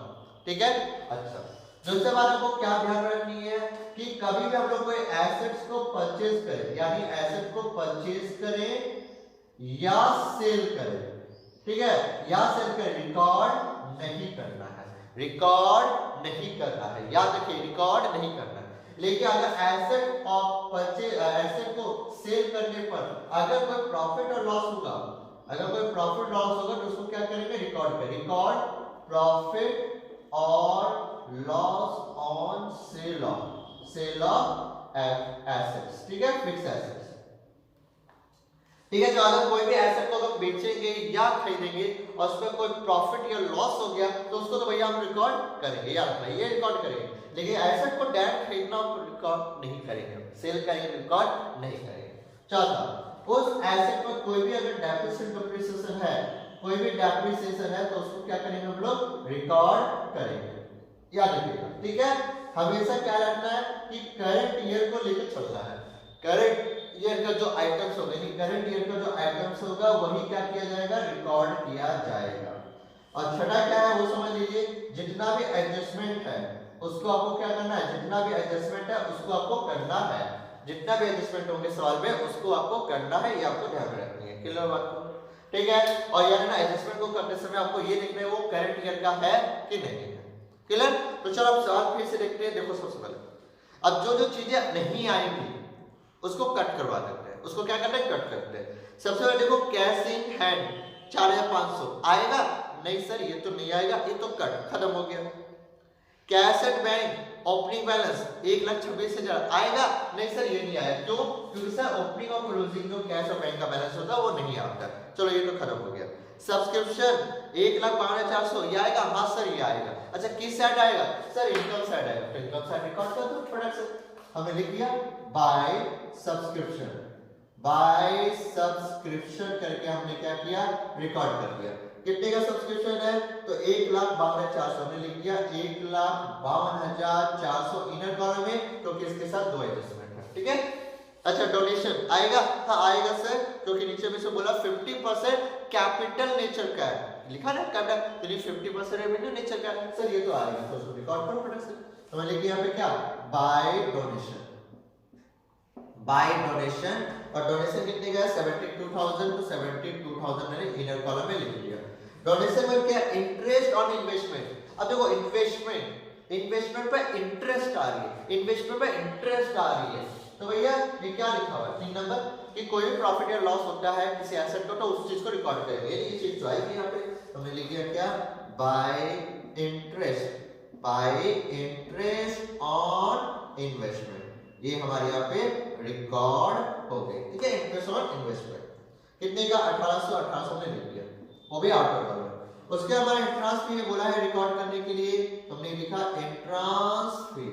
Speaker 1: ठीक है। अच्छा दूसरी बात आपको क्या ध्यान रखनी है कि कभी भी हम लोग कोई एसेट्स को परचेज करें, यानी एसेट को परचेज करें या सेल करें, ठीक है, या सेल का रिकॉर्ड नहीं करना है, रिकॉर्ड नहीं करना है, याद रखिए रिकॉर्ड नहीं करना है। लेकिन अगर एसेट ऑफ परचेज, एसेट को सेल करने पर अगर कोई प्रॉफिट और लॉस होगा, अगर कोई प्रॉफिट लॉस होगा तो उसको क्या करेंगे, रिकॉर्ड करेंगे, रिकॉर्ड प्रॉफिट और loss on sale of assets, ठीक है, फिक्स एसेट्स। ठीक है, तो अगर कोई भी एसेट को हम बेचेंगे या खरीदेंगे और उसमें कोई प्रॉफिट या लॉस हो गया तो उसको तो भैया हम रिकॉर्ड करेंगे, याद रखना ये रिकॉर्ड करेंगे। लेकिन एसेट को डायरेक्ट खरीदना तो रिकॉर्ड नहीं करेंगे, सेल करेंगे रिकॉर्ड नहीं करेंगे। चौथा, उस एसेट पर कोई भी अगर डेप्रिसिएशन है, कोई भी डेप्रिसिएशन है तो उसको क्या करेंगे हम लोग, रिकॉर्ड करेंगे, याद रखिएगा। ठीक है, हमेशा क्या रखना है कि करंट ईयर को लेकर चलना है, करंट ईयर का जो आइटम्स होंगे, करंट ईयर का जो आइटम्स होगा वही क्या किया जाएगा, रिकॉर्ड किया जाएगा। और छठा क्या है वो समझ लीजिए, जितना भी एडजस्टमेंट है उसको आपको क्या करना है, जितना भी एडजस्टमेंट है उसको आपको करना है, जितना भी एडजस्टमेंट होंगे सवाल में उसको आपको करना है, ये आपको ध्यान में रखनी है, क्लियर बात को। ठीक है, और यार ना एडजस्टमेंट को करते समय आपको ये देखना है वो करंट ईयर का है कि नहीं है, क्लियर। तो चलो अब सवाल फिर से देखते हैं। देखो सबसे पहले अब जो जो चीजें नहीं आएंगी उसको कट करवा देते हैं, उसको क्या करना है, कट करते हैं। सबसे पहले देखो कैश इन हैंड 4500 आएगा, नहीं सर ये तो नहीं आएगा, ये तो कट खत्म हो गया। Cash at bank opening balance 1,26,000 आएगा, नहीं सर ये नहीं आया, क्यों, क्योंकि सर ओपनिंग और क्लोजिंग जो कैश और बैंक का बैलेंस होता है वो नहीं आता, चलो ये तो खत्म हो गया। सब्सक्रिप्शन 1,12,400 ये आएगा, हाँ सर ये आएगा। अच्छा किस साइड आएगा, सर इनकम साइड आएगा, तो इनकम साइड रिकॉर्ड कर दो प्रोडक्शन, हमने लिख दिया बाय सब्सक्रिप्शन, बाय सब्सक्रिप्शन करके हमने क्या किया, रिकॉर्ड कर दिया। कितने का सब्सक्रिप्शन है, तो 1,52,400 हमने लिख दिया, 1,52,400 इनर कॉलम में, क्योंकि इसके साथ दो एडजस्टमेंट है, ठीक है। अच्छा डोनेशन आएगा, हाँ आएगा सर, क्योंकि नीचे में से बोला 50% कैपिटल नेचर का है, लिखा ना कैपिटल, तो 50% रेवेन्यू नेचर का है, सर ये तो आएगा, तो उसको रिकॉर्ड करो प्रोडक्शन। तो मैं लिख दिया यहाँ पे क्या, बाय डोनेशन, बाय डोनेशन, और डोनेशन कितने का है, 72,000 तो 72,000 मैंने इनर कॉलम में लिख दिया। डोनेशन में क्या, इंटरेस्ट ऑन इन्वेस्टमेंट। अब देखो इन्वेस्टमेंट, इन्वेस्टमेंट पे इंटरेस्ट आ रही है, इन्वेस्टमेंट पे इंटरेस्ट आ रही है, तो भैया ये क्या लिखा हुआ है 3 नंबर, कि कोई भी प्रॉफिट या लॉस होता है किसी एसेट को तो उस चीज को रिकॉर्ड करेंगे, ये चीज जो आएगी यहाँ पे, तो हमने लिख दिया क्या, bye interest, bye interest on investment, ये हमारे यहाँ पे रिकॉर्ड हो गई, ठीक है। इंटरेस्ट ऑन इन्वेस्टमेंट कितने का, 1800 में लिख दिया, वो भी आउट कर दो। उसके हमारा एंट्रांस फी बोला है रिकॉर्ड करने के लिए, हमने लिखा एंट्रांस फी,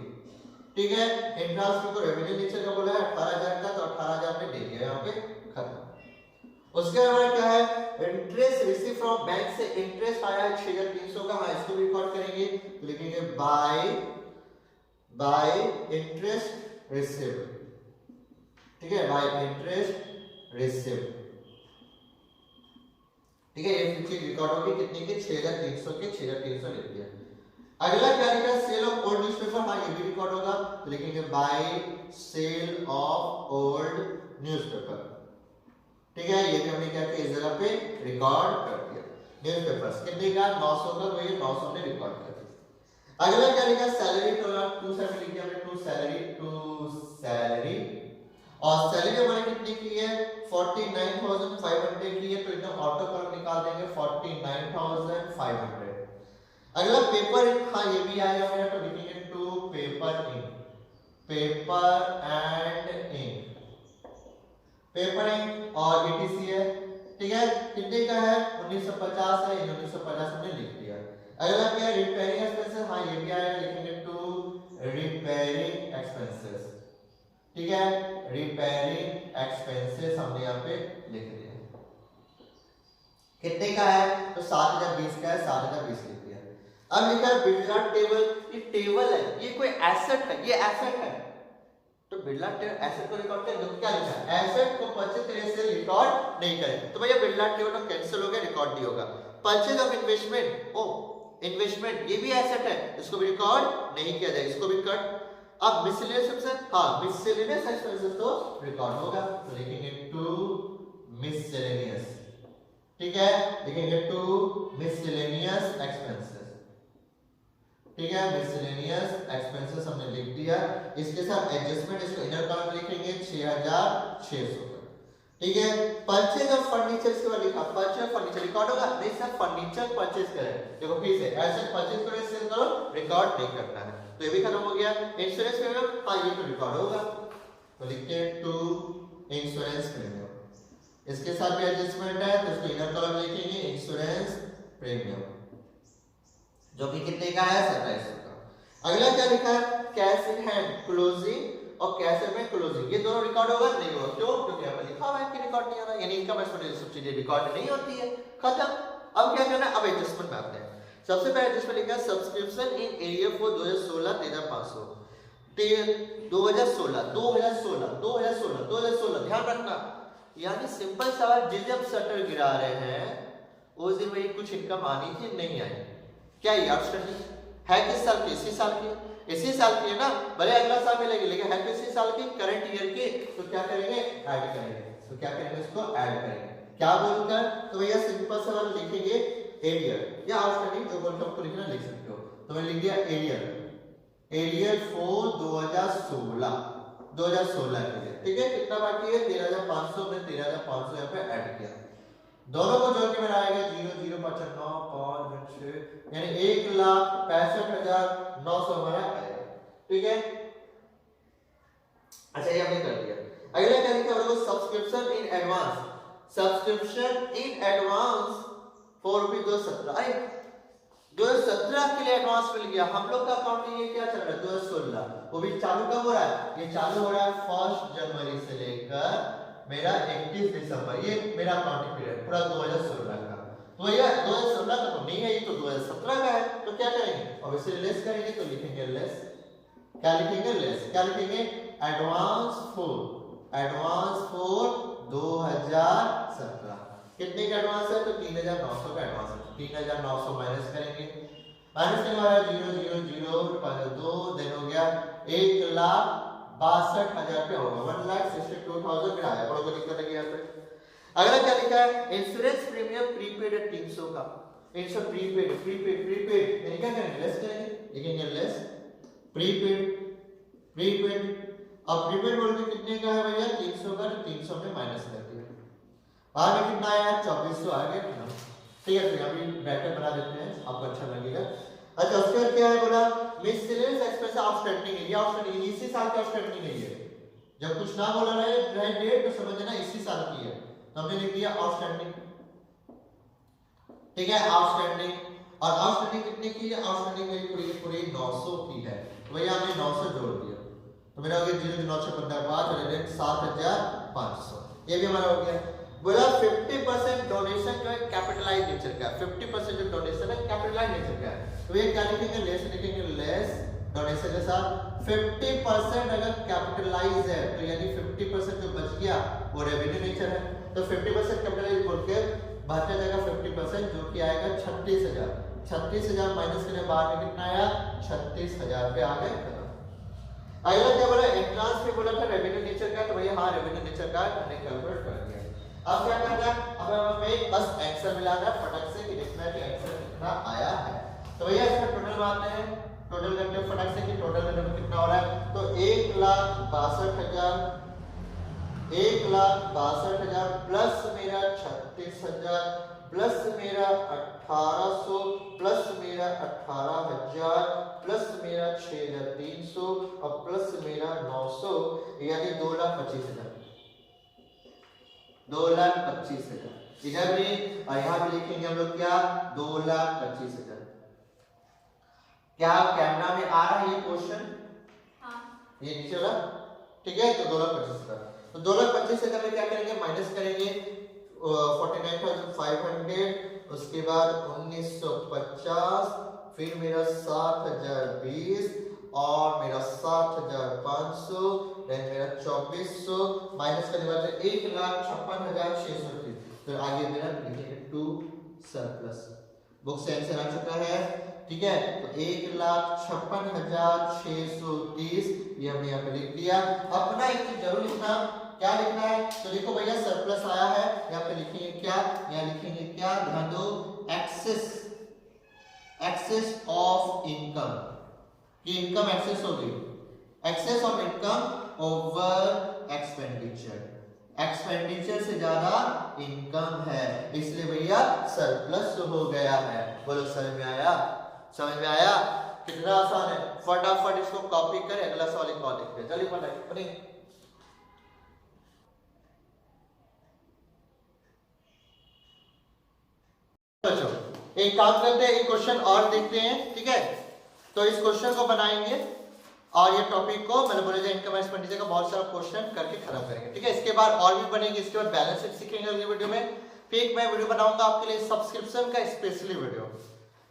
Speaker 1: ठीक है। एंट्रांस फी को रेवेन्यू नेचर का बोला है 18,000 का, तो 18,000 में दे दिया यहाँ पे, खत्म। उसके हमारा क्या है, इंटरेस्ट रिसीव फ्रॉम बैंक से इंटरेस्ट आया है 6,300 का, हाँ इसको भी रिकॉर्ड करेंगे, तो लिखेंगे बाय इंटरेस्ट रिसीव, ठीक है, बाय इंटरेस्ट रिसीव, ठीक है। ये चीज रिकॉर्ड होगी कितने के, 6,300 के, 6,300 लिख दिया। अगला क्या लिखा, सेल ऑफ ओल्ड न्यूज़पेपर, हाँ ये भी रिकॉर्ड होगा, तो लिखेंगे by sale of old newspaper, ठीक है। ये भी हमने क्या किया, इस जगह पे रिकॉर्ड कर दिया। न्यूज़पेपर्स कितने का, 900 का, तो ये 900 ने रिकॉर्ड कर दिया। अगला क्या लिखा, सैलरी, टू साइड में लिख दिया हमने, टू सैलरी, और सैलरी हमारी कितनी की है, 49,500 की है, तो एकदम ऑटो कॉलम निकाल देंगे 49,500। अगला पेपर इंक, हाँ ये भी आएगा मेरा, तो लिखेंगे to paper ink, paper and ink, paper ink और ETC है, ठीक है। कितने का है, 1950 है, 1950 हमने लिख दिया। अगला क्या है, रिपेयरिंग एक्सपेंसेस, हाँ ये भी आएगा, लिखेंगे टू रिपेयरिंग एक्सपेंसेस, ठीक है, रिपेयरिंग एक्सपेंसेस हमने यहाँ पे लिख दिया। कितने का है, तो 7,020 का है, 7,020 लिख दिया। अब लिखा है बिरला टेबल, ये टेबल है, ये कोई एसेट है, ये एसेट है, तो बिरला एसेट को रिकॉर्ड करें, तो क्या लिखा है, एसेट को परचेज तरह से रिकॉर्ड नहीं करें, तो भैया बिरला टेबल तो कैंसिल हो गया, रिकॉर्ड नहीं होगा। परचेज ऑफ इन्वेस्टमेंट, ओ इन्वेस्टमेंट ये भी एसेट है, इसको भी रिकॉर्ड नहीं किया जाए, इसको भी कट। अब मिसलेनियस एक्सपेंसेस, हाँ मिसलेनियस एक्सपेंसेस तो रिकॉर्ड होगा, तो लिखेंगे टू मिसलेनियस, ठीक ठीक है, लिखेंगे टू मिसलेनियस एक्सपेंसेस, ठीक है, मिसलेनियस एक्सपेंसेस हमने लिख दिया। इसके साथ एडजस्टमेंट, इसको इनर कॉलम लिखेंगे 6600, ठीक है। परचेज ऑफ फर्नीचर के बाद लिखा, परचेज फर्नीचर रिकॉर्ड होगा नहीं सर, फर्नीचर परचेज करें, देखो फिर से ऐसे परचेज करो सेल करो, रिकॉर्ड नहीं करना है, तो ये भी खत्म हो गया। इंश्योरेंस प्रीमियम, हाँ ये तो रिकॉर्ड होगा, तो लिखते हैं टू इंश्योरेंस प्रीमियम, इसके साथ भी एडजस्टमेंट है तो इसको इनर कॉलम लिखेंगे इंश्योरेंस प्रीमियम, जो कि कितने का है 2700 का। अगला क्या लिखा है, कैश इन हैंड क्लोजिंग और कैश में क्लोजिंग, ये दोनों रिकॉर्ड होगा नहीं होगा, क्यों, क्योंकि यहाँ पर लिखा हुआ है कि रिकॉर्ड नहीं आ रहा, यानी इनकम एक्सपेंस सब चीजें रिकॉर्ड नहीं होती है, खत्म। अब क्या करना है, अब एडजस्टमेंट में आते हैं। सबसे पहले एडजस्टमेंट लिखा है सब्सक्रिप्शन इन एरिया फॉर 2016 13500, 2016 ध्यान रखना, यानी सिंपल सवाल, जब शटर गिरा रहे हैं उस दिन मेरी कुछ इनकम आनी थी, नहीं आई, क्या ये आउटस्टैंडिंग है, किस साल की, इसी साल की, इसी साल की है ना, भले अगला साल मिलेगी लेकिन है इसी साल की, करंट ईयर की, तो क्या करेंगे, ऐड करेंगे, तो क्या करेंगे, इसको ऐड करेंगे, क्या बोलकर, तो भैया सिंपल सवाल लिखेंगे एरियर या आउटस्टैंडिंग, जो बोलकर आपको लिखना लिख सकते हो, तो मैंने लिख दिया एरियर, एरियर फॉर 2016 के लिए, ठीक है, कितना बाकी है 13500, में 13500 यहाँ पे ऐड किया, दोनों को जोड़ के मेरा आएगा 00595 यानी 1,65,900 हमारा आएगा, ठीक है। अच्छा ये हमने कर दिया। अगला क्या लिखा है, subscription in advance, subscription in advance for ₹2017, 2017 के लिए एडवांस मिल गया, हम लोग का अकाउंट में ये क्या चल रहा है 2016, वो भी चालू कब हो रहा है, ये चालू हो रहा है 1 जनवरी से लेकर मेरा 31 दिसंबर, ये मेरा अकाउंटिंग पीरियड पूरा 2016 का, तो ये 2016 का तो नहीं है, ये तो 2017 का है, तो क्या करेंगे, ऑब्वियसली लेस करेंगे, तो लिखेंगे लेस, क्या लिखेंगे, लेस, क्या लिखेंगे, एडवांस फॉर 2017, कितने का एडवांस है, तो 3900 का एडवांस है, 3900 माइनस करेंगे, माइनस करने वाला 0,0,0,2 देन हो गया 1,62,000 पे होगा, 1,62,000 पे आया, बड़ों को दिक्कत लगी यहाँ पे। अगला क्या लिखा है, इंश्योरेंस प्रीमियम प्रीपेड 300 का, इंश्योरेंस प्रीपेड यानी क्या करेंगे, लेस करेंगे, लिखेंगे लेस, प्रीपेड, अब प्रीपेड बोल के कितने का है भैया 300 का, तो 300 में माइनस कर दिया, आगे कितना आया 2400 आ गया, ठीक है, तो अभी ब्रैकेट बना देते हैं, आपको अच्छा लगेगा। अच्छा उसके बाद क्या है बोला, मिसलेनियस एक्सपेंस आउटस्टैंडिंग है, ये आउटस्टैंडिंग इसी साल का आउटस्टैंडिंग है, ये जब कुछ ना बोला रहे डेट तो समझना इसी साल की है, तो हमने लिख दिया आउटस्टैंडिंग, ठीक है, आउटस्टैंडिंग, और आउटस्टैंडिंग कितने की है, आउटस्टैंडिंग मेरी पूरी 900 की है, तो भैया हमने 900 जोड़ दिया, तो मेरा हो गया 0,955 और 7,500, ये भी हमारा हो गया। बोला 50% डोनेशन जो है कैपिटलाइज नेचर का, 50% जो डोनेशन है कैपिटलाइज नेचर का है, तो ये क्या लिखेंगे, लेस लिखेंगे, लेस डोनेशन के साथ 50% अगर कैपिटलाइज है, तो यानी 50% जो बच गया वो रेवेन्यू नेचर है, तो 50% कैपिटलाइज बोल के बचा जाएगा 50% जो कि आएगा 36,000 माइनस करने बाद में कितना आया 36,000 पे आ गया। अगला क्या बोला, एंट्रांस पे बोला था रेवेन्यू नेचर का, तो भैया हाँ रेवेन्यू नेचर का हमने कैलकुलेट कर दिया। अब क्या करना है, अब हमें बस आंसर मिलाना है फटक से कि जितना कि आंसर कितना आया है, तो भैया इसका टोटल बातें हैं, टोटल करते हैं फटक से कि टोटल करने में कितना हो रहा है, तो 1,62,000 प्लस मेरा 36,000 प्लस मेरा 1,800 प्लस मेरा 18,000 प्लस मेरा 6,300 और प्लस मेरा 900 यानी 2,25,000, 2,25,000 इधर भी और यहाँ भी लिखेंगे हम लोग क्या 2,25,000। क्या कैमरा में आ रहा है ये क्वेश्चन, हाँ ये नीचे वाला, ठीक है, तो 2,25,000, तो 2,25,000 में क्या करेंगे, माइनस करेंगे 49,500, उसके बाद 1,950, फिर मेरा 7,020 और मेरा 7,500, देन मेरा 2,400 माइनस करने वाले 1,56,630, तो आगे मेरा लिखेंगे 2 सरप्लस, बुक से आंसर आ चुका है, ठीक है, तो 1,56,630 ये हमने यहाँ पे लिख दिया। अपना एक चीज जरूर लिखना, क्या लिखना है? तो देखो भैया सरप्लस आया है, यहाँ पे लिखेंगे क्या, यहाँ लिखेंगे क्या, ध्यान दो, एक्सेस ऑफ इनकम, कि इनकम एक्सेस हो गई, excess of income over expenditure, expenditure से ज्यादा इनकम है, इसलिए भैया सरप्लस हो गया है। बोलो समझ में आया? समझ में आया? कितना आसान है, फटाफट इसको कॉपी करें, अगला सवाल एक और देखते हैं। चलिए पढ़िए। बच्चों एक काम करते हैं, एक क्वेश्चन और देखते हैं, ठीक है? तो इस क्वेश्चन को बनाएंगे और ये टॉपिक को मैंने बोला इनकम एक्सपेंडिचर का बहुत सारा क्वेश्चन करके खत्म करेंगे, ठीक है? इसके बाद और भी बनेंगे, इसके बाद बैलेंस शीट सीखेंगे अगले वीडियो में। फिर एक मैं वीडियो बनाऊंगा आपके लिए सब्सक्रिप्शन का स्पेशली वीडियो,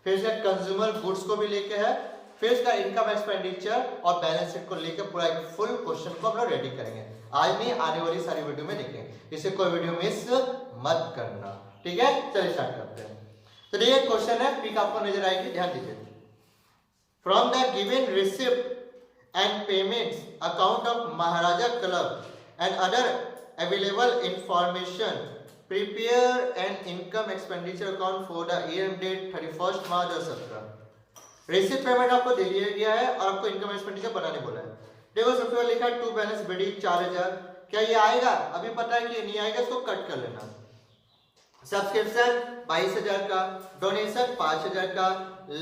Speaker 1: फिर इसका कंज्यूमर गुड्स को भी लेके है, फिर इसका इनकम एक्सपेंडिचर और बैलेंस शीट को लेकर पूरा एक फुल क्वेश्चन को हम लोग रेडी करेंगे। आज नहीं, आने वाली सारी वीडियो में देखेंगे, इसे कोई वीडियो मिस मत करना, ठीक है? चलिए स्टार्ट करते हैं। तो ये क्वेश्चन है, पिक आपको नजर आएगी, ध्यान दीजिए। From the given receipt and payments account of Maharaja Club and other available information, prepare an income expenditure account for the year ended 31st March 2017। Receipt payment आपको दे दिया गया है और आपको इनकम एक्सपेंडिचर बनाने बोला है। देखो सबसे पहले लिखा है टू बैलेंस बीडी 4000, क्या ये आएगा? अभी पता है कि ये नहीं आएगा, इसको कट कर लेना। सब्सक्रिप्शन 22000 का, डोनेशन 5000 का,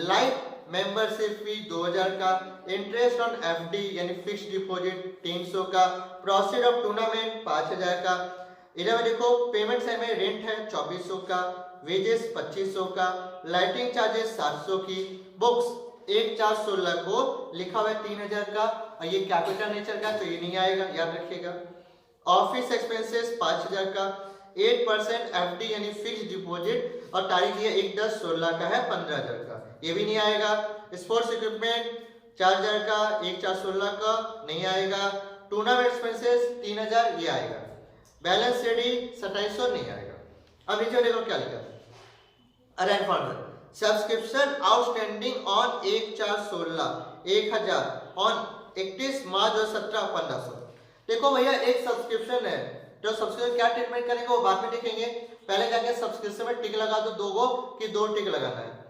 Speaker 1: लाइफ मेंबरशिप फी 2000 का, इंटरेस्ट ऑन एफडी यानी फिक्स्ड डिपॉजिट 300 का, प्रोसीड ऑफ टूर्नामेंट 5000 का। इधर में देखो पेमेंट साइड में रेंट है 2400 का, वेजेस 2500 का, लाइटिंग चार्जेस 700 की, बुक्स 1416 को लिखा हुआ है 3000 का, और ये कैपिटल नेचर का तो ये नहीं आएगा, याद रखिएगा। ऑफिस एक्सपेंसेस 5000 का, 8% एफडी यानी फिक्स्ड डिपॉजिट और तारीख ये 1/10/16 का है 15000 का, ये भी नहीं आएगा। स्पोर्ट्स इक्विपमेंट 4000 का, 1/4/16 का नहीं आएगा। टूर्नामेंट एक्सपेंसेस 3000 ये आएगा। बैलेंस रेडी 2700 नहीं आएगा। अब नीचे देखो क्या लिखा है, arrange formula subscription outstanding on 1/4/16 1000 on 31 मार्च 2017 1500। देखो भैया एक सब्सक्रिप्शन है, जो सब्सक्रिप्शन क्या ट्रीटमेंट करेंगे वो बाद में देखेंगे, पहले जाके सब्सक्रिप्शन में टिक लगा दो, दो कि 2 टिक लगाना है।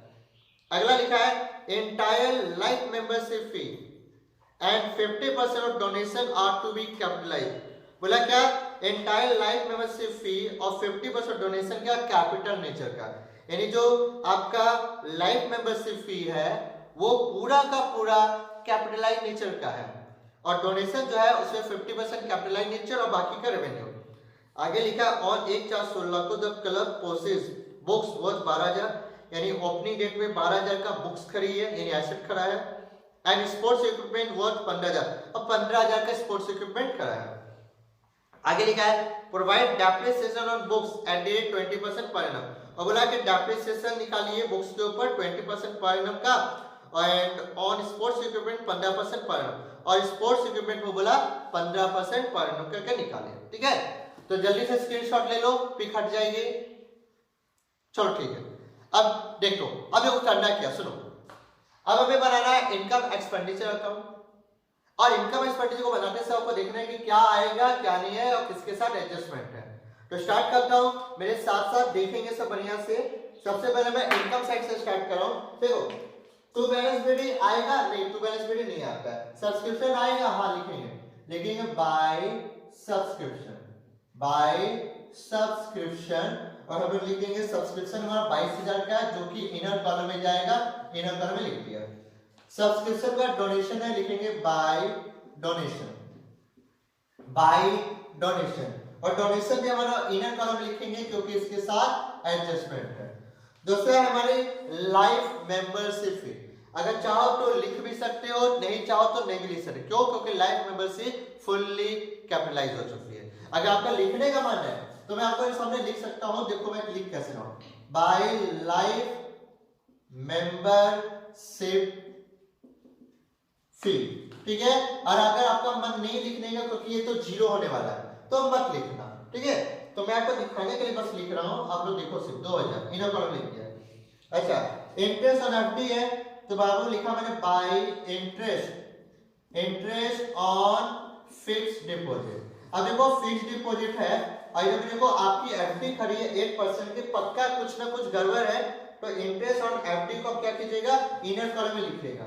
Speaker 1: अगला लिखा है entire life membership fee and 50% of donation are to be capitalised. बोला क्या? एंटायर लाइफ मेंबरशिप फी और 50% डोनेशन का कैपिटल नेचर का, यानी जो आपका लाइफ मेंबरशिप फी है वो पूरा का पूरा कैपिटलाइज नेचर का है, और डोनेशन जो है उसमें 50% कैपिटलाइज नेचर और बाकी का रेवेन्यू। आगे लिखा ऑन 1/4/16 को the club possess books worth 12000, यानी ओपनिंग डेट में 12000 का बुक्स खरी है, यानी एसेट खड़ा है, एंड स्पोर्ट्स इक्विपमेंट वर्थ 15000 और 15000 का स्पोर्ट्स इक्विपमेंट खड़ा है। आगे लिखा है provide depreciation on books at the rate 20% per annum, और बोला कि डेप्रिसिएशन निकालिए बुक्स के ऊपर 20% पर एनम का, and on sports equipment 15% per annum, और स्पोर्ट्स इक्विपमेंट को बोला 15% पर एनम करके निकालिए, ठीक है? तो जल्दी से स्क्रीनशॉट ले लो, पिक हट जाएगी। चलो ठीक है, अब देखो, अब ये करना क्या, सुनो। अब हमें बनाना है इनकम एक्सपेंडिचर अकाउंट, और इनकम एक्सपेंडिचर को बनाते समय आपको देखना है कि क्या आएगा क्या नहीं है और किसके साथ एडजस्टमेंट है। तो स्टार्ट करता हूं, मेरे साथ साथ देखेंगे सब बढ़िया से। सबसे पहले मैं इनकम साइड से स्टार्ट कर रहा हूं। देखो टू बैलेंस बीडी आएगा, नहीं टू बैलेंस बीडी नहीं आता है। सब्सक्रिप्शन आएगा, हाँ लिखेंगे बाय सब्सक्रिप्शन, बाय सब्सक्रिप्शन, और हम लोग लिखेंगे सब्सक्रिप्शन हमारा 22000 का है, जो कि इनर कॉलम में जाएगा, इनर कॉलम में लिख दिया। सब्सक्रिप्शन का डोनेशन है, लिखेंगे बाय डोनेशन, बाय डोनेशन, और डोनेशन भी हमारा इनर कॉलम में लिखेंगे क्योंकि इसके साथ एडजस्टमेंट है। दूसरा है हमारी लाइफ मेंबरशिप फी, अगर चाहो तो लिख भी सकते हो, नहीं चाहो तो नहीं भी लिख सकते। क्यों? क्योंकि लाइफ मेंबरशिप फुल्ली कैपिटलाइज हो चुकी है। अगर आपका लिखने का मन है तो मैं आपको सामने लिख सकता हूं, देखो मैं लिख कैसे रहा हूं, बाय लाइफ मेंबरशिप फी, ठीक है? और अगर आपका मन नहीं लिखने का क्योंकि ये तो जीरो होने वाला है तो मत लिखना, ठीक है? तो मैं आपको दिखाने के लिए बस लिख रहा हूं, आप लोग देखो सिर्फ 2000 इनर कॉलम लिख दिया। अच्छा, इंटरेस्ट ऑन एफडी है तो बाबू लिखा मैंने bye interest on fixed deposit. अब देखो फिक्स्ड डिपॉजिट है और ये देखो आपकी एफडी खड़ी है 8% की, पक्का कुछ ना कुछ गड़बड़ है, तो इंटरेस्ट ऑन एफडी को क्या कीजिएगा इनर कॉलम में लिखिएगा।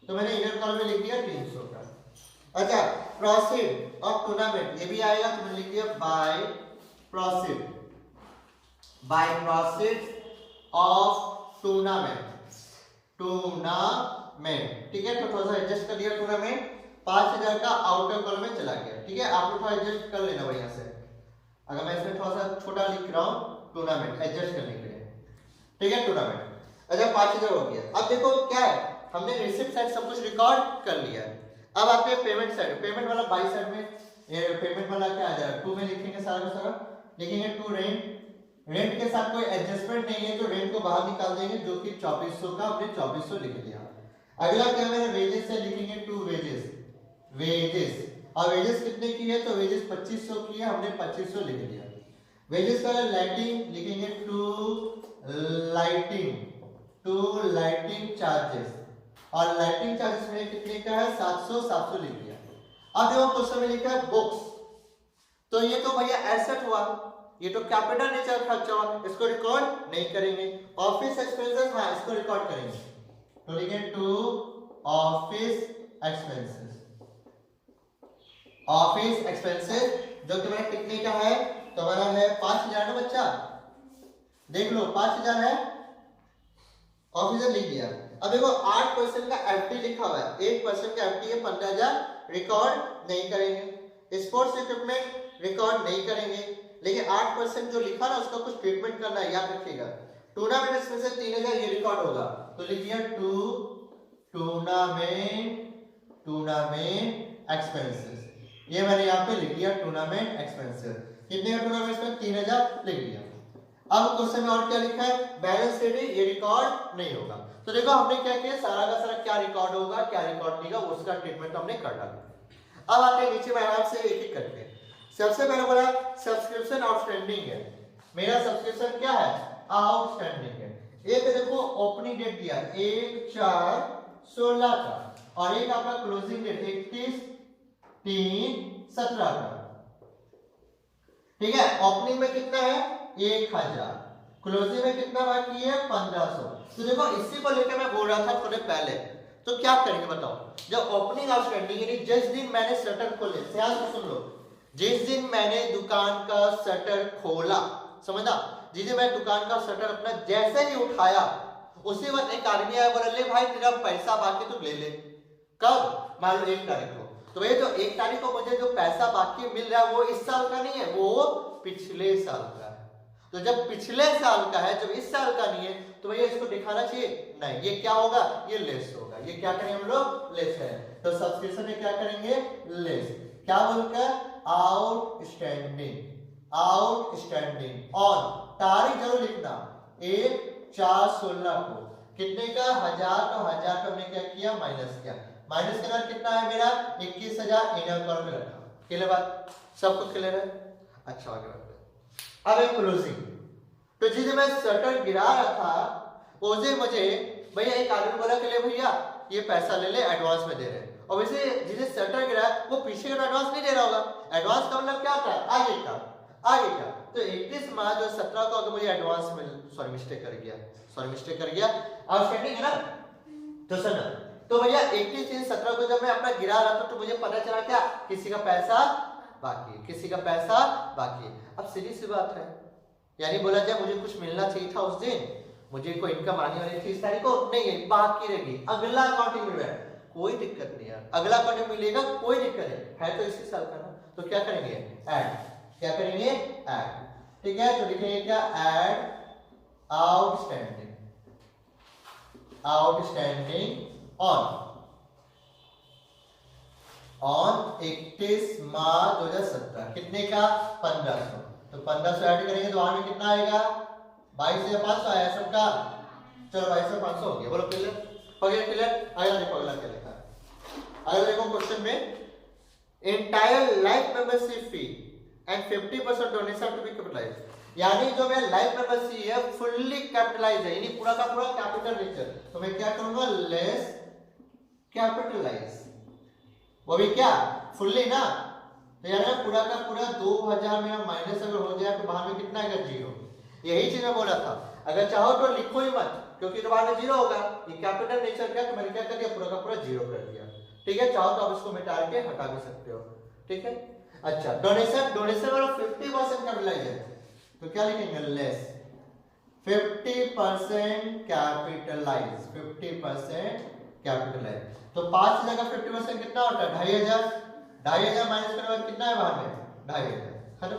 Speaker 1: तो मैंने इनर कॉलम में लिख दिया 300 का। अच्छा प्रोसीड ऑफ टूर्नामेंट ये भी आएगा, तो मैंने लिख दिया बाय प्रोसीड ऑफ टूर्नामेंट, ठीक है। तो थोड़ा सा एडजस्ट कर दिया टूर्नामेंट, 5000 का आउटर कॉलम में चला गया, ठीक है। आप लोग थोड़ा एडजस्ट कर लेना बढ़िया से, अगर मैं इसमें थोड़ा सा छोटा लिख रहा हूँ टूर्नामेंट एडजस्ट करने के लिए, ठीक है टूर्नामेंट। अच्छा 5000 हो गया। अब देखो क्या है, हमने रिसिप्ट साइड सब कुछ रिकॉर्ड कर लिया है। अब आते हैं पेमेंट साइड, पेमेंट वाला बाई साइड में ये पेमेंट वाला क्या आ जाएगा 2 में लिखेंगे, सारा का सारा लिखेंगे टू रेंट, रेंट के साथ कोई एडजस्टमेंट नहीं है तो रेंट को बाहर निकाल देंगे, जो कि 2400 का हमने 2400 लिख दिया। अगला क्या है वेजेस से लिखेंगे टू वेजेस, और वेजेस कितने की है तो वेजेस 2500 की है, हमने 2500 लिख दिया। वेजेस का लाइटिंग लिखेंगे टू लाइटिंग चार्जेस, और लाइटिंग चार्जेस में कितने का है 700 लिख दिया। अब देखो क्वेश्चन में लिखा है बुक्स, तो ये तो भैया एसेट हुआ, ये तो कैपिटल नेचर खर्चा हुआ, इसको रिकॉर्ड नहीं करेंगे। ऑफिस एक्सपेंसेस हाँ इसको रिकॉर्ड करेंगे, तो लिखेंगे to office expenses, office expenses जो कि मेरा कितने का है तो हमारा है 5000 ना बच्चा, देख लो 5000 है, ऑफिसर लिख दिया। अब देखो 8% का एफडी लिखा हुआ है, 1% का एफडी है 15000, रिकॉर्ड नहीं करेंगे। स्पोर्ट्स इक्विपमेंट रिकॉर्ड नहीं करेंगे, लेकिन 8% जो लिखा ना उसका कुछ ट्रीटमेंट करना है, याद रखिएगा। टूर्नामेंट एक्सपेंसेस 3000 ये रिकॉर्ड होगा, तो लिख दिया टूर्नामेंट एक्सपेंसेस, ये मैंने यहाँ पे लिख दिया टूर्नामेंट एक्सपेंसेस। कितने का टूर्नामेंट एक्सपेंस 3000 लिख दिया। अब क्वेश्चन में और क्या लिखा है बैलेंस शीट, ये रिकॉर्ड नहीं होगा। तो देखो हमने क्या किया, सारा का सारा क्या रिकॉर्ड होगा क्या रिकॉर्ड नहीं होगा उसका ट्रीटमेंट हमने कर डाला। अब आते हैं नीचे में आराम से एक एक करके। सबसे पहले बोला सब्सक्रिप्शन आउटस्टैंडिंग है, मेरा सब्सक्रिप्शन क्या है आउटस्टैंडिंग है। एक देखो ओपनिंग डेट दिया 1/4/16 का, और एक आपका क्लोजिंग डेट 31/3/17 का, ठीक है। ओपनिंग में कितना है 1000, क्लोजिंग में कितना बाकी है 1500। तो देखो इसी को लेकर मैं बोल रहा था थोड़े पहले, तो क्या करेंगे बताओ, जब ओपनिंग आउटस्टैंडिंग यानी जिस दिन मैंने शटर खोले, ध्यान से सुन लो, जिस दिन मैंने दुकान का शटर खोला, समझना, जिस दिन मैं दुकान का शटर अपना जैसे ही उठाया उसी वक्त एक आदमी आया बोला ले भाई तेरा पैसा बाकी तू ले ले। कब मान लो 1 तारीख को, तो ये जो 1 तारीख को मुझे जो पैसा बाकी मिल रहा है वो इस साल का नहीं है, वो पिछले साल का है। तो जब पिछले साल का है जब इस साल का नहीं है तो भैया इसको दिखाना चाहिए नहीं, ये क्या होगा ये लेस होगा, ये क्या करेंगे हम लोग लेस है। तो सब्सक्रिप्शन में क्या करेंगे लेस, क्या बोलकर आउटस्टैंडिंग ऑन तारीख जरूर लिखना 1/4/16 को, कितने का 1000, तो 1000 का हमने क्या किया माइनस किया, माइनस के बाद कितना है मेरा 21000 इनर कॉलम में रखा। क्लियर बात, सबको क्लियर है। अच्छा आगे बढ़ते हैं। अब एक क्लोजिंग, तो जिसे मैं शटर गिरा रहा था उसे मुझे भैया एक आदमी बोला कि ले भैया ये पैसा ले ले एडवांस में दे रहे हैं, और वैसे जिसे शटर गिरा वो पीछे का एडवांस नहीं दे रहा होगा, एडवांस का मतलब क्या था आगे का। तो 31 मार्च और 17 को अगर मुझे एडवांस में सॉरी मिस्टेक कर गया आउटस्टैंडिंग है ना, तो सुन, तो भैया 31/3/17 को जब मैं अपना गिरा रहा था तो मुझे पता चला क्या किसी का पैसा बाकी। अब सीधी सी बात है, यानी बोला जाए मुझे कुछ मिलना चाहिए था उस दिन, मुझे कोई इनकम आने वाली थी इस तारीख को, नहीं है बाकी रहेगी, अगला अकाउंटिंग मिल रहा है कोई दिक्कत नहीं यार, अगला अकाउंटिंग मिलेगा कोई दिक्कत है तो इसी साल का ना, तो क्या करेंगे ऐड, ठीक है। तो लिखेंगे क्या ऐड आउटस्टैंडिंग ऑन 31 मार्च 2017 कितने का 1500, तो 1500 ऐड करेंगे तो वहां में कितना आएगा 22,500 आया सबका, चलो 22,500 हो गया, बोलो क्लियर। अगला देखो अगला क्या लिखा है, अगला देखो क्वेश्चन में entire life membership fee and 50% donation to be capitalised, यानी जो मेरा लाइफ मेंबरशिप है फुल्ली कैपिटलाइज है, यानी पूरा का पूरा कैपिटल नेचर, तो मैं क्या करूंगा लेस कैपिटलाइज, वो भी क्या फुल्ली ना, तो यार पूरा का पूरा 2000 में माइनस अगर हो जाए तो बाहर में कितना आएगा 0। यही चीज मैं बोला था, अगर चाहो तो लिखो ही मत क्योंकि तो बाहर में 0 होगा। ये कैपिटल नेचर का तो मैंने क्या कर दिया पूरा का पूरा 0 कर दिया। ठीक है, चाहो तो आप इसको मिटा के हटा भी सकते हो। ठीक है, अच्छा डोनेशन, डोनेशन वाला 50% कैपिटलाइज है तो क्या लिखेंगे लेस 50% कैपिटलाइज, 50% कैपिटलाइज। तो 5 की जगह 50% कितना होता है 2500, 2500 माइनस करने के बाद कितना है बाहर में 2500। खत्म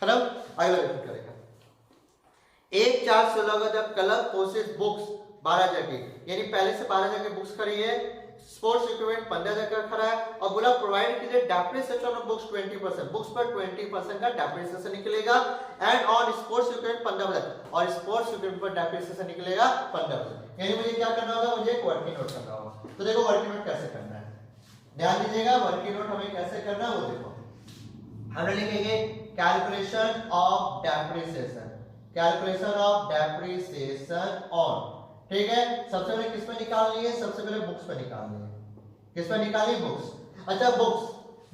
Speaker 1: खत्म। अगला रिपीट करेगा 1/4/16 का जब क्लब पोसेस बुक्स 12000 की, यानी पहले से 12000 की बुक्स खड़ी है, स्पोर्ट्स इक्विपमेंट 15000 का खड़ा है और बोला प्रोवाइड कीजिए डेप्रिसिएशन ऑफ बुक्स 20%, बुक्स पर 20% का डेप्रिसिएशन निकलेगा एंड ऑन स्पोर्ट्स इक्विपमेंट 15% और स्पोर्ट्स इक्विपमेंट पर डेप्रिसिएशन निकलेगा 15%। यानी मुझे क्या करना होगा, मुझे एक वर्किंग नोट करना होगा। तो देखो वर्किंग नोट कैसे करना है, ध्यान दीजिएगा वर्किंग नोट हमें कैसे करना है वो देखो। हम लिखेंगे calculation of depreciation, calculation of depreciation on. ठीक है, सबसे पहले किस पे निकालनी है, सबसे पहले बुक्स पे निकालनी है। किस पे निकाली बुक्स। अच्छा बुक्स,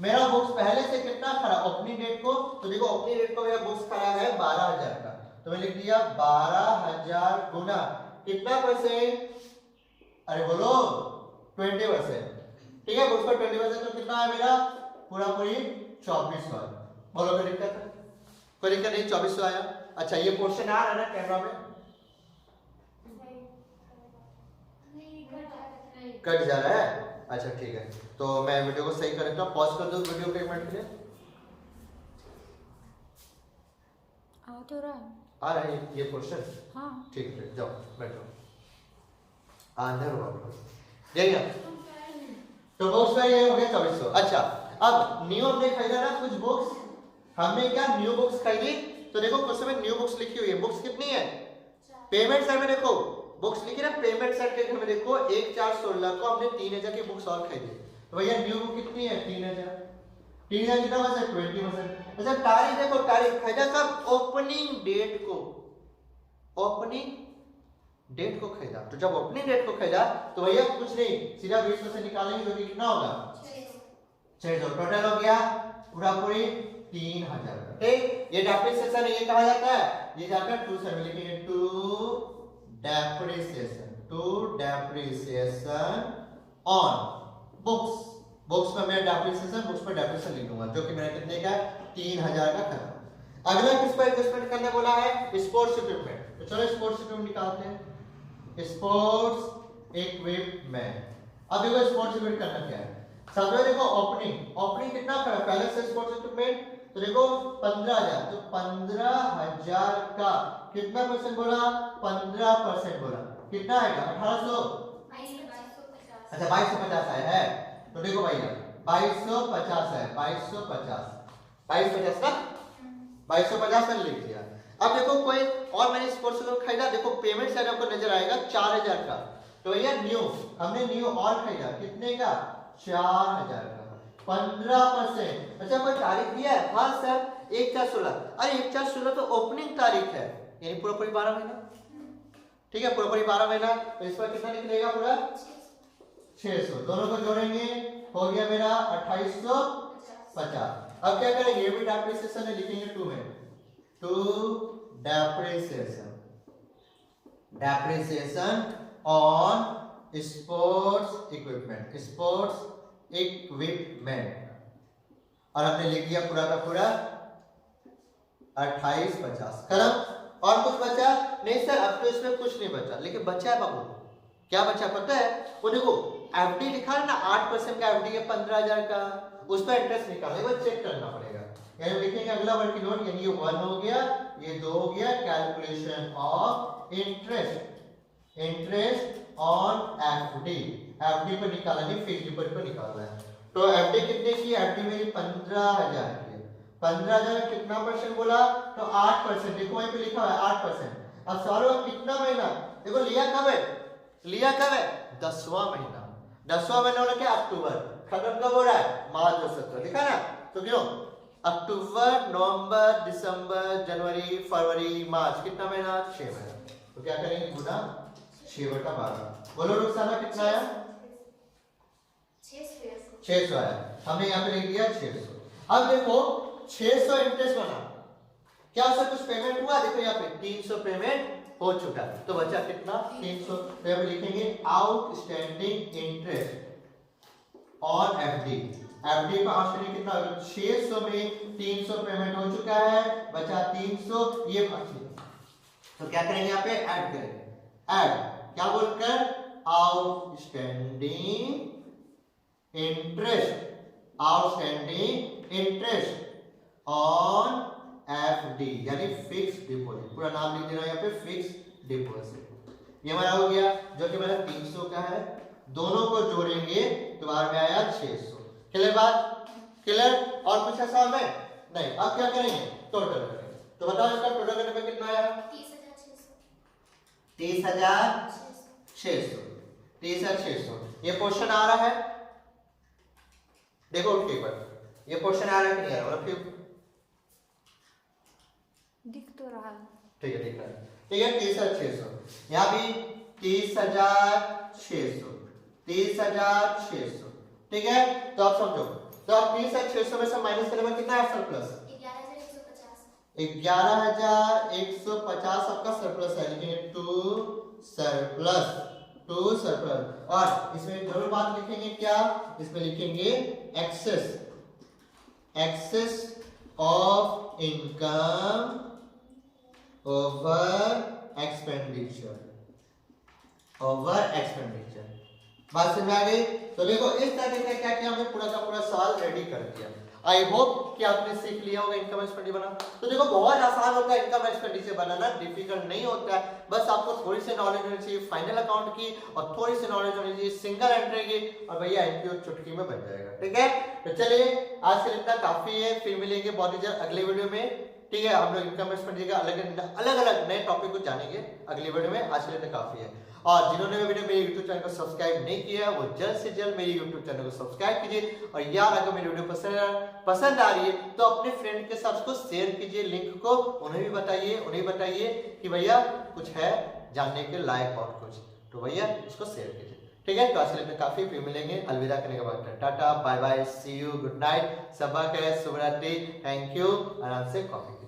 Speaker 1: मेरा बुक्स पहले से कितना खड़ा ओपनिंग डेट को, तो देखो ओपनिंग डेट को मेरा बुक्स खड़ा है 12000 का, तो मैं लिख दिया 12000 गुना कितना परसेंट, अरे बोलो 20%। ठीक है, बुक्स पर 20% तो कितना है मेरा पूरा पूरी 2400। बोलो कोई दिक्कत है, कोई दिक्कत नहीं, 2400 आया। अच्छा ये पोर्शन आ रहा है ना कैमरा में, कट जा रहा है। अच्छा ठीक है, तो मैं वीडियो को सही कर देता हूं, पॉज कर दो वीडियो को एक मिनट के लिए।
Speaker 2: आ तो रहा है,
Speaker 1: आ रहा है ये पोर्शन।
Speaker 2: हाँ
Speaker 1: ठीक है, जाओ बैठो, अंदर हो देखिए। तो बुक्स का ये हो गया 2400। अच्छा अब न्यू हमने खरीदा ना कुछ बुक्स, हमने क्या न्यू बुक्स खरीदी, तो देखो कुछ में न्यू बुक्स लिखी हुई है। बुक्स कितनी है, पेमेंट साइड में देखो बुक्स लिखी ना, पेमेंट साइड के में देखो 1/4/16 को हमने 3000 की बुक्स और खरीदी, तो भैया न्यू बुक कितनी है 3000, 3000 कितना बचा 20%। अच्छा तारीख देखो, तारीख खरीदा कब, ओपनिंग डेट को, ओपनिंग डेट को खरीदा। तो जब ओपनिंग डेट को खरीदा तो भैया कुछ नहीं सीधा 20% निकालेंगे जो कि कितना होगा 600, टोटल हो गया पूरा पूरी 3000। ठीक, ये डेप्रिसिएशन ये कहा जाता है, ये जाता है टू से लिखेंगे to depreciation, to depreciation on books. Books में मैं डेप्रिसिएशन, बुक्स पर डेप्रिसिएशन लिख दूंगा जो कि मेरा कितने का 3000 का खर्च। अगला किस पर एडजस्टमेंट करने बोला है, स्पोर्ट्स इक्विपमेंट। तो चलो स्पोर्ट्स इक्विपमेंट निकालते हैं, स्पोर्ट्स इक्विपमेंट। अब देखो स्पोर्ट्स इक्विपमेंट करना क्या है, सबसे देखो ओपनिंग, ओपनिंग कितना खड़ा पहले से स्पोर्ट्स इक्विपमेंट, तो देखो 15000, तो 15000 का कितना परसेंट बोला 15% बोला, कितना आएगा 1800, अच्छा 2250 आया है। तो देखो भैया 2250 है, 2250, 2250 का 2250 में लिख दिया। अब देखो कोई और मैंने स्पोर्ट्स को खरीदा, देखो पेमेंट साइड आपको नजर आएगा 4000 का, तो भैया न्यू हमने न्यू और खरीदा कितने का 4000 का, 15%। अच्छा कोई तारीख दिया है, हाँ सर 1/4/16, अरे 1/4/16 तो ओपनिंग तारीख है, यानी पूरा पूरी 12 महीना। ठीक है, पूरा पूरी 12 महीना, तो इस पर कितना निकलेगा पूरा 600, दोनों को जोड़ेंगे हो गया मेरा 2850। अब क्या करेंगे, ये भी डेप्रिसिएशन है, लिखेंगे 2 में, to depreciation, depreciation on sports equipment, sports equipment, और हमने लिख दिया पूरा का पूरा 2850। खत्म। और कुछ बचा नहीं सर, अब तो इसमें कुछ नहीं बचा, लेकिन बचा है बाबू, क्या बचा पता है, वो देखो एफडी लिखा है ना 8% का एफडी है 15000 का, उस पर इंटरेस्ट निकालने वो चेक करना पड़ेगा। यानी लिखेंगे अगला वर्किंग नोट, यानी ये 1 हो गया, ये 2 हो गया, calculation of interest, interest on FD, FD पर निकालना है, फिक्स्ड डिपॉजिट पर निकालना है। तो एफडी कितने की, एफडी मेरी 15000 की, 15000 कितना परसेंट बोला, तो 8%, देखो वहीं पे लिखा है 8%। अब सवाल कितना महीना, देखो लिया कब है, लिया कब है 10वां महीना, 10वां महीना वाला क्या अक्टूबर, खत्म कब हो रहा है मार्च 2017, लिखा ना, तो क्यों अक्टूबर नवंबर दिसंबर जनवरी फरवरी मार्च, कितना महीना 6 महीना, तो क्या करेंगे गुना 6/12। बोलो रुखसाना कितना आया 600 आया, हमने यहाँ पे लिख दिया 600। अब देखो 600 इंटरेस्ट बना, क्या उससे कुछ पेमेंट हुआ? देखो यहाँ पे 300 पेमेंट हो चुका है, तो बचा कितना? 300। तो यहाँ पे लिखेंगे outstanding interest on FD. FD का आउटस्टैंडिंग कितना? 600 में 300 पेमेंट हो चुका है, बचा 300, ये बची। तो क्या करेंगे यहाँ पे? ऐड करेंगे। ऐड क्या बोलकर? Outstanding interest, outstanding interest on FD यानी फिक्स डिपॉजिट। पूरा नाम लिख देना यहाँ पे, फिक्स डिपॉजिट। ये हमारा हो गया, जो कि मेरा 300 का है। दोनों को जोड़ेंगे तो बाहर में आया 600। क्लियर बात? क्लियर? और कुछ ऐसा में नहीं। अब क्या करेंगे? टोटल करेंगे। तो बताओ इसका टोटल करने पे कितना आया? 30,600। 30,600। ये क्वेश्चन आ रहा है, देखो उठ के एक बार, ये क्वेश्चन आ रहा है कि नहीं आ रहा? मतलब
Speaker 2: दिख तो रहा है।
Speaker 1: ठीक है, दिख रहा है। ठीक है, 30,600। यहाँ भी 30,600, 30,600। ठीक है, तो आप समझो, तो आप 30,600 में से माइनस करने में कितना है सरप्लस? 11,150 आपका सरप्लस है, लेकिन टू सरप्लस। और इसमें जरूर बात लिखेंगे क्या? इसमें लिखेंगे excess, excess of income over expenditure, over expenditure. बात समझ आ गई? तो देखो इस तरीके से क्या किया हमने, पूरा का पूरा सवाल रेडी कर दिया। आई होप कि आपने सीख लिया होगा इनकम एक्सपेंडिचर बनाना। तो देखो बहुत आसान होता है इनकम एक्सपेंडिचर बनाना, डिफिकल्ट नहीं होता है। बस आपको थोड़ी सी नॉलेज होनी चाहिए फाइनल अकाउंट की, और थोड़ी सी नॉलेज होनी चाहिए सिंगल एंट्री की, और भैया एनपीओ चुटकी में बन जाएगा। ठीक है, तो चलिए आज के लिए इतना काफी है। फिर मिलेंगे बहुत ही जल्द अगले वीडियो में। ठीक है, हम लोग इनकम एक्सपेंडिचर का अलग अलग नए टॉपिक को जानेंगे अगली वीडियो में। आज के लिए काफी है। और जिन्होंने मेरे YouTube चैनल को सब्सक्राइब नहीं किया है, वो जल्द से जल्द मेरे YouTube चैनल को सब्सक्राइब कीजिए। और यार अगर मेरी वीडियो पसंद आ रही है तो अपने फ्रेंड के साथ उसको शेयर कीजिए, लिंक को उन्हें भी बताइए कि भैया कुछ है जानने के लायक और कुछ, तो भैया इसको शेयर कीजिए। ठीक है, तो आज के लिए काफी। फिर मिलेंगे, अलविदा करने के बाद tata bye bye, see you, good night, सबक है, शुभ रात्रि, थैंक यू। आराम से कॉफी